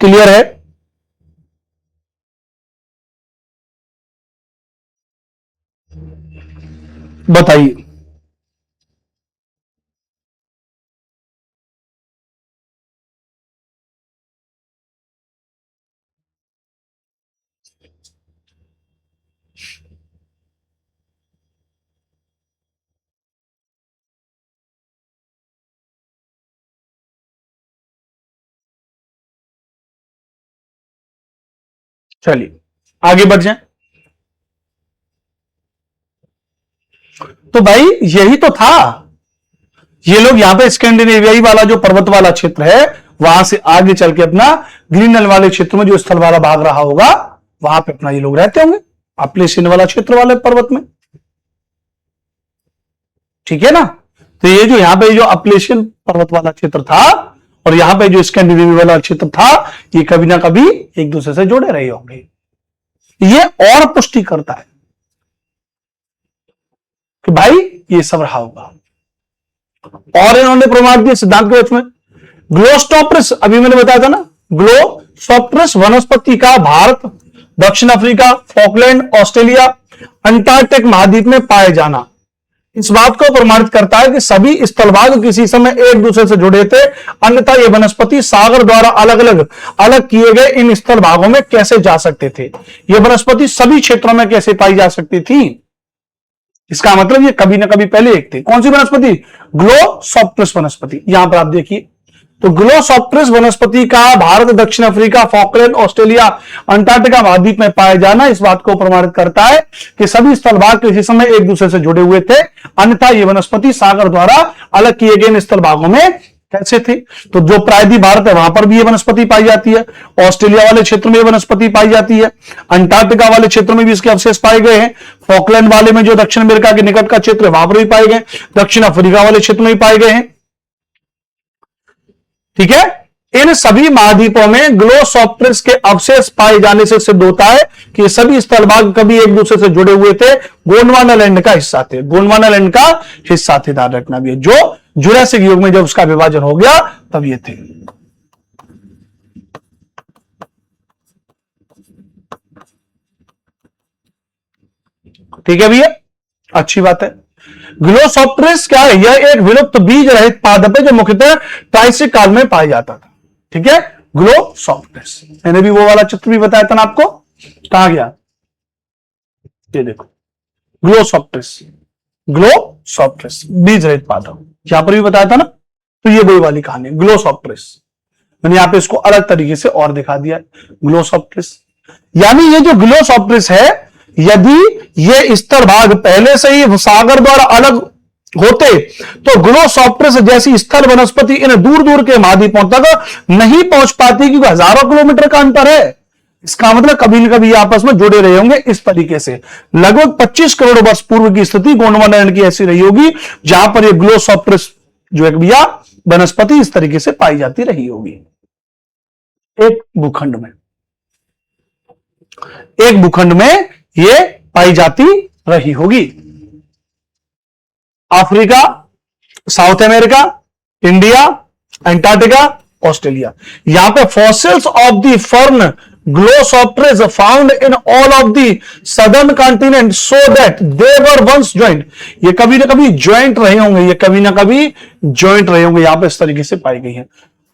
क्लियर है। बताइए। चलिए आगे बढ़ जाएं। तो भाई यही तो था, ये लोग यहां पे स्कैंडिनेवियाई वाला जो पर्वत वाला क्षेत्र है वहां से आगे चल के अपना ग्रीनलैंड वाले क्षेत्र में जो स्थल वाला भाग रहा होगा वहां पे अपना ये लोग रहते होंगे, अपलेशियन वाला क्षेत्र वाले पर्वत में। ठीक है ना। तो ये जो यहां पे जो अपलेशियन पर्वत वाला क्षेत्र था और यहां पे जो स्कैंडिनेविया वाला क्षेत्र था, ये कभी ना कभी एक दूसरे से जुड़े रहे होंगे। ये और पुष्टि करता है कि भाई ये सब रहा होगा। और इन्होंने प्रमाण दिया सिद्धांत के उसमें ग्लोस्टोप्रिस, अभी मैंने बताया था ना, ग्लोसोप्रिस वनस्पति का भारत, दक्षिण अफ्रीका, फॉकलैंड, ऑस्ट्रेलिया, अंटार्कटिक महाद्वीप में पाए जाना इस बात को प्रमाणित करता है कि सभी स्थलभाग किसी समय एक दूसरे से जुड़े थे, अन्यथा ये वनस्पति सागर द्वारा अलग किए गए इन स्थल भागों में कैसे जा सकते थे। ये वनस्पति सभी क्षेत्रों में कैसे पाई जा सकती थी। इसका मतलब ये कभी ना कभी पहले एक थे। कौन सी वनस्पति, ग्लोसोप्रिस वनस्पति। यहां पर आप देखिए तो ग्लोसोप्रिस वनस्पति का भारत, दक्षिण अफ्रीका, फॉकलैंड, ऑस्ट्रेलिया, अंटार्कटिका महाद्वीप में पाए जाना इस बात को प्रमाणित करता है कि सभी स्थल भाग किसी समय एक दूसरे से जुड़े हुए थे, अन्यथा ये वनस्पति सागर द्वारा अलग किए गए इन स्थल भागों में कैसे थे। तो जो प्रायद्वीप भारत है वहां पर भी ये वनस्पति पाई जाती है, ऑस्ट्रेलिया वाले क्षेत्र में ये वनस्पति पाई जाती है, अंटार्कटिका वाले क्षेत्र में भी इसके अवशेष पाए गए हैं, फॉकलैंड वाले में जो दक्षिण अमेरिका के निकट का क्षेत्र है वहां पर भी पाए गए, दक्षिण अफ्रीका वाले क्षेत्र में भी पाए गए हैं। ठीक है। इन सभी महाद्वीपों में ग्लोसोप्रिस के अवशेष पाए जाने से सिद्ध होता है कि सभी स्थल भाग कभी एक दूसरे से जुड़े हुए थे, गोंडवाना लैंड का हिस्सा थे, गोंडवाना लैंड का हिस्सा थे। ध्यान रखना भी है, जो जुरासिक युग में जब उसका विभाजन हो गया तब ये थे। ठीक है भैया, अच्छी बात है। ग्लोसोप्रिस क्या है, यह एक विलुप्त बीज रहित पादप है जो मुख्यतः ट्राइसिक काल में पाया जाता था। ठीक है, ग्लोसोप्रिस, मैंने भी वो वाला चित्र भी बताया था ना आपको, कहां गया, ये देखो ग्लोसोप्रिस, ग्लोसोप्रिस बीज रहित पादप, यहां पर भी बताया था ना। तो ये वही वाली कहानी ग्लोसोप्रिस, मैंने यहां पे इसको अलग तरीके से और दिखा दिया ग्लोसोप्रिस। यानी ये जो ग्लोसोप्रिस है, यदि ये स्तर भाग पहले से ही सागर द्वारा अलग होते तो ग्लोसोप्रिस जैसी स्थल वनस्पति इन दूर दूर के महाद्वीपों तक नहीं पहुंच पाती, क्योंकि हजारों किलोमीटर का अंतर है। इसका मतलब कभी न कभी आपस में जुड़े रहे होंगे इस तरीके से। लगभग 25 करोड़ वर्ष पूर्व की स्थिति गोंडवाना की ऐसी रही होगी जहां पर ये ग्लोसोप्टेरिस जो एक भैया वनस्पति इस तरीके से पाई जाती रही होगी। एक भूखंड में ये पाई जाती रही होगी। Africa, South America, India, Antarctica, Australia. यहां पे fossils of the fern Glossopteris found in all of the southern continent so that they were once joint. ये कभी ना कभी ज्वाइंट रहे होंगे, यहां पे इस तरीके से पाई गई है।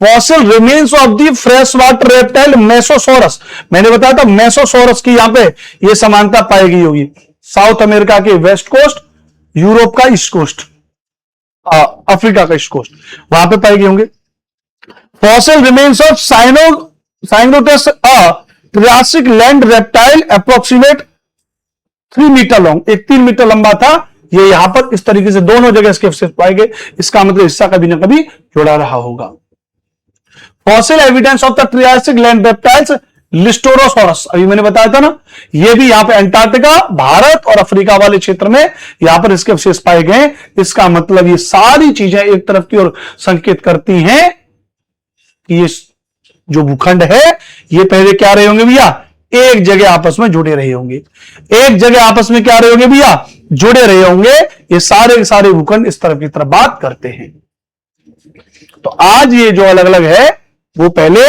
Fossil remains of the fresh water reptile Mesosaurus, मैंने बताया था मेसोसोरस की यहां पे ये समानता पाई गई होगी। साउथ अमेरिका के वेस्ट कोस्ट, यूरोप का ईस्ट कोस्ट, अफ्रीका का ईस्ट कोस्ट, वहां पे पाए गए होंगे। Fossil remains of Cynognathus Triassic land reptile approximate 3 metre long, एक 3 मीटर लंबा था। ये यहां पर इस तरीके से दोनों जगह इसके अवशेष पाए गए। इसका मतलब हिस्सा कभी ना कभी जुड़ा रहा होगा। Fossil evidence of the Triassic land reptiles Lystrosaurus, अभी मैंने बताया था ना, ये भी यहां पे अंटार्कटिका, भारत और अफ्रीका वाले क्षेत्र में यहां पर इसके अवशेष पाए गए। इसका मतलब ये सारी चीजें एक तरफ की ओर संकेत करती हैं कि ये जो भूखंड है ये पहले क्या रहे होंगे भैया, एक जगह आपस में जुड़े रहे होंगे। एक जगह आपस में क्या रहे होंगे भैया, जुड़े रहे होंगे। ये सारे के सारे भूखंड इस तरफ की तरफ बात करते हैं। तो आज ये जो अलग अलग है वो पहले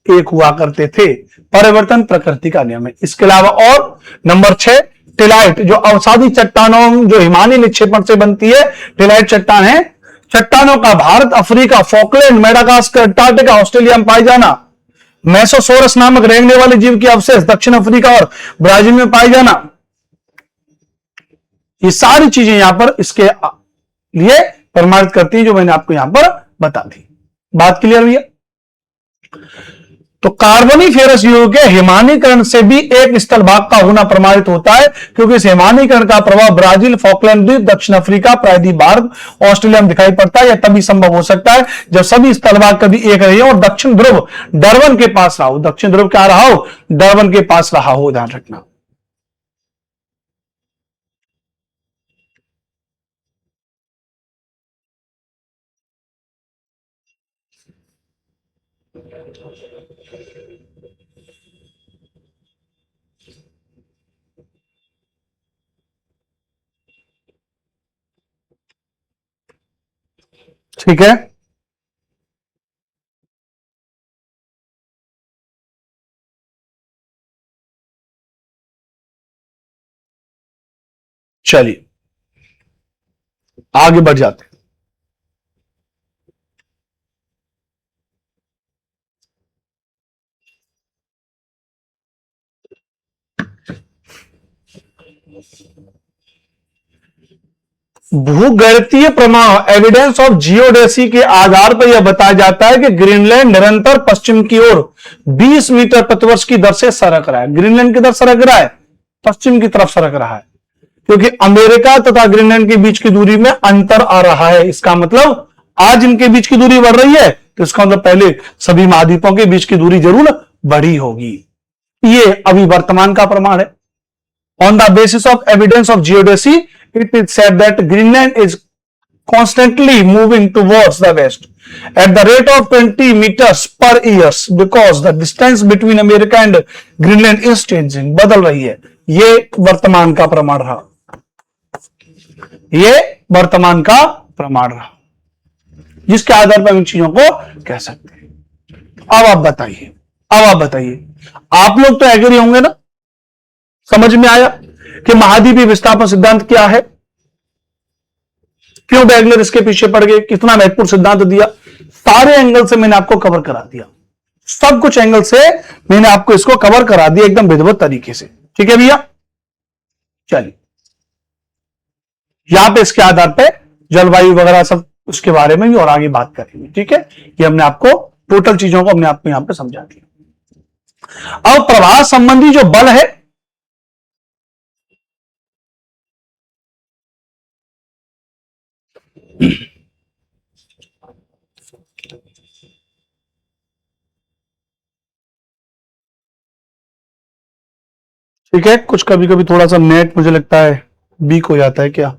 एक हुआ करते थे। परिवर्तन प्रकृति का नियम है। इसके अलावा और नंबर 6 टिलाइट, जो अवसादी चट्टानों जो हिमानी निक्षेपण से बनती है, टिलाइट चट्टान है। चट्टानों का Bharat, Africa, Falkland, Madagascar, Antarctica, Australia में पाए जाना। मेसोसोरस नामक रेंगने वाले जीव के अवशेष दक्षिण अफ्रीका और ब्राजील में पाए जाना। ये सारी चीजें यहां पर इसके लिए प्रमाणित करती है जो मैंने आपको यहां पर बता दी। बात क्लियर हुई है? तो कार्बोनिफेरस युग के हिमानीकरण से भी एक स्थलभाग का होना प्रमाणित होता है, क्योंकि इस हिमानीकरण का प्रभाव ब्राजील, फॉकलैंड द्वीप, दक्षिण अफ्रीका, प्रायद्वीप भारत, ऑस्ट्रेलिया में दिखाई पड़ता है। यह तभी संभव हो सकता है जब सभी स्थलभाग कभी एक रहे और दक्षिण ध्रुव डरवन के पास रहा हो। दक्षिण ध्रुव क्या रहा हो, डरवन के पास रहा हो, ध्यान रखना। ठीक है, चलिए आगे बढ़ जाते हैं। भूगर्भीय प्रमाण एविडेंस ऑफ जियोडेसी के आधार पर यह बताया जाता है कि ग्रीनलैंड निरंतर पश्चिम की ओर 20 मीटर प्रतिवर्ष की दर से सरक रहा है। ग्रीनलैंड की तरफ सरक रहा है, पश्चिम की तरफ सरक रहा है, क्योंकि अमेरिका तथा ग्रीनलैंड के बीच की दूरी में अंतर आ रहा है। इसका मतलब आज इनके बीच की दूरी बढ़ रही है, तो इसका मतलब पहले सभी महाद्वीपों के बीच की दूरी जरूर बढ़ी होगी। ये अभी वर्तमान का प्रमाण है। On the basis of evidence of geodesy, it is said that Greenland is constantly moving towards the west at the rate of 20 meters per year because the distance between America and Greenland is changing, बदल रही है। ये वर्तमान का प्रमाण रहा, ये वर्तमान का प्रमाण रहा, जिसके आधार पर इन चीजों को कह सकते हैं। अब आप बताइए, आप लोग तो एग्री होंगे ना, समझ में आया कि महाद्वीपीय विस्थापन सिद्धांत क्या है, क्यों बैगलर इसके पीछे पड़ गए, कितना महत्वपूर्ण सिद्धांत दिया, सारे एंगल से मैंने आपको कवर करा दिया। सब कुछ एंगल से मैंने आपको इसको कवर करा दिया एकदम विधिवत तरीके से। ठीक है भैया, चलिए यहां पे इसके आधार पे जलवायु वगैरह सब उसके बारे में भी और आगे बात करेंगे। ठीक है, ये हमने आपको टोटल चीजों को हमने आपको यहां पे समझा दिया। अब प्रवाह संबंधी जो बल है, ठीक है, कुछ कभी कभी थोड़ा सा नेट मुझे लगता है वीक हो जाता है क्या,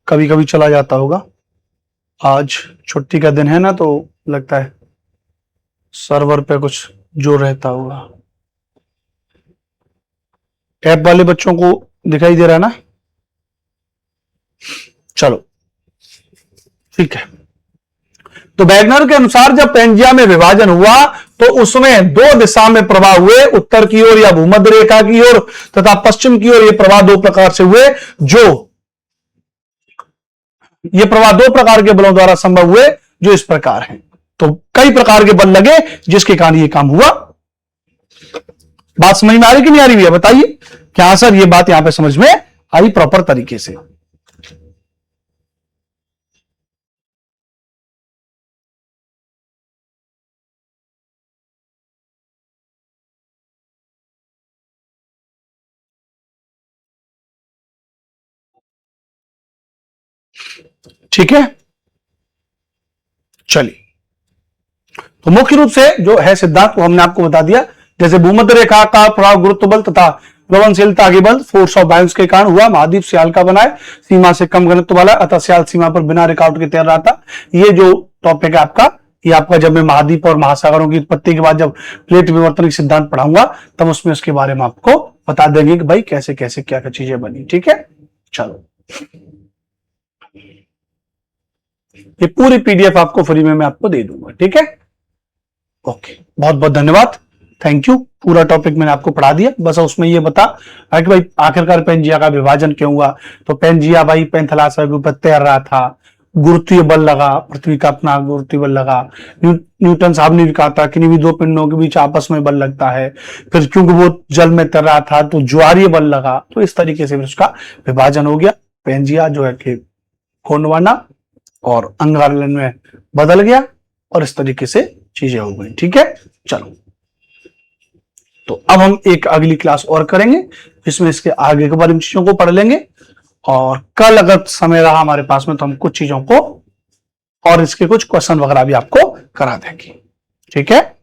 कभी कभी चला जाता होगा। आज छुट्टी का दिन है ना, तो लगता है सर्वर पे कुछ जोर रहता होगा। ऐप वाले बच्चों को दिखाई दे रहा है ना? चलो ठीक है। तो वैगनर के अनुसार जब पेंजिया में विभाजन हुआ तो उसमें दो दिशा में प्रवाह हुए, उत्तर की ओर या भूमध्य रेखा की ओर तथा पश्चिम की ओर। ये प्रवाह दो प्रकार से हुए, ये प्रवाह दो प्रकार के बलों द्वारा संभव हुए जो इस प्रकार हैं। तो कई प्रकार के बल लगे जिसके कारण ये काम हुआ। बात समझ में आ रही कि नहीं आ रही भैया, बताइए। क्या सर ये बात यहां पे समझ में आई प्रॉपर तरीके से? ठीक है, चलिए। तो मुख्य रूप से जो है सिद्धांत वो हमने आपको बता दिया। जैसे भूमध्य रेखा का प्रभाव गुरुत्व बल तथा प्रवणशीलता के बल फोर्स ऑफ बाउंस के कारण हुआ। महाद्वीप सियाल का बनाए, सीमा से कम घनत्व वाला, अतः सियाल सीमा पर बिना रुकावट के तैर रहा था। ये जो टॉपिक है आपका, ये आपका जब मैं महाद्वीप और महासागरों की उत्पत्ति के बाद जब प्लेट विवर्तन के सिद्धांत पढ़ाऊंगा तब उसमें उसके बारे में आपको बता देंगे कि भाई कैसे कैसे क्या क्या चीजें बनी। ठीक है, चलो। ये पूरी पीडीएफ आपको फ्री में मैं आपको दे दूंगा। ठीक है, ओके, बहुत बहुत धन्यवाद, थैंक यू। पूरा टॉपिक मैंने आपको पढ़ा दिया, बस उसमें ये बता कि भाई आखिरकार पेंजिया का विभाजन क्यों हुआ। तो पेंजिया भाई पेंथलासा के ऊपर तैर रहा था, गुरुत्वीय बल लगा, पृथ्वी का अपना गुरुत्वीय बल लगा। न्यूटन साहब ने भी कहा था कि भी दो पिंडों के बीच आपस में बल लगता है। फिर क्योंकि वो जल में तैर रहा था तो ज्वारीय बल लगा, तो इस तरीके से उसका विभाजन हो गया। पेंजिया जो है कि गोंडवाना और अंगारलन में बदल गया और इस तरीके से चीजें हो गई। ठीक है, चलो। तो अब हम एक अगली क्लास और करेंगे जिसमें इसके आगे के बारे में चीजों को पढ़ लेंगे, और कल अगर समय रहा हमारे पास में तो हम कुछ चीजों को और इसके कुछ क्वेश्चन वगैरह भी आपको करा देंगे। ठीक है।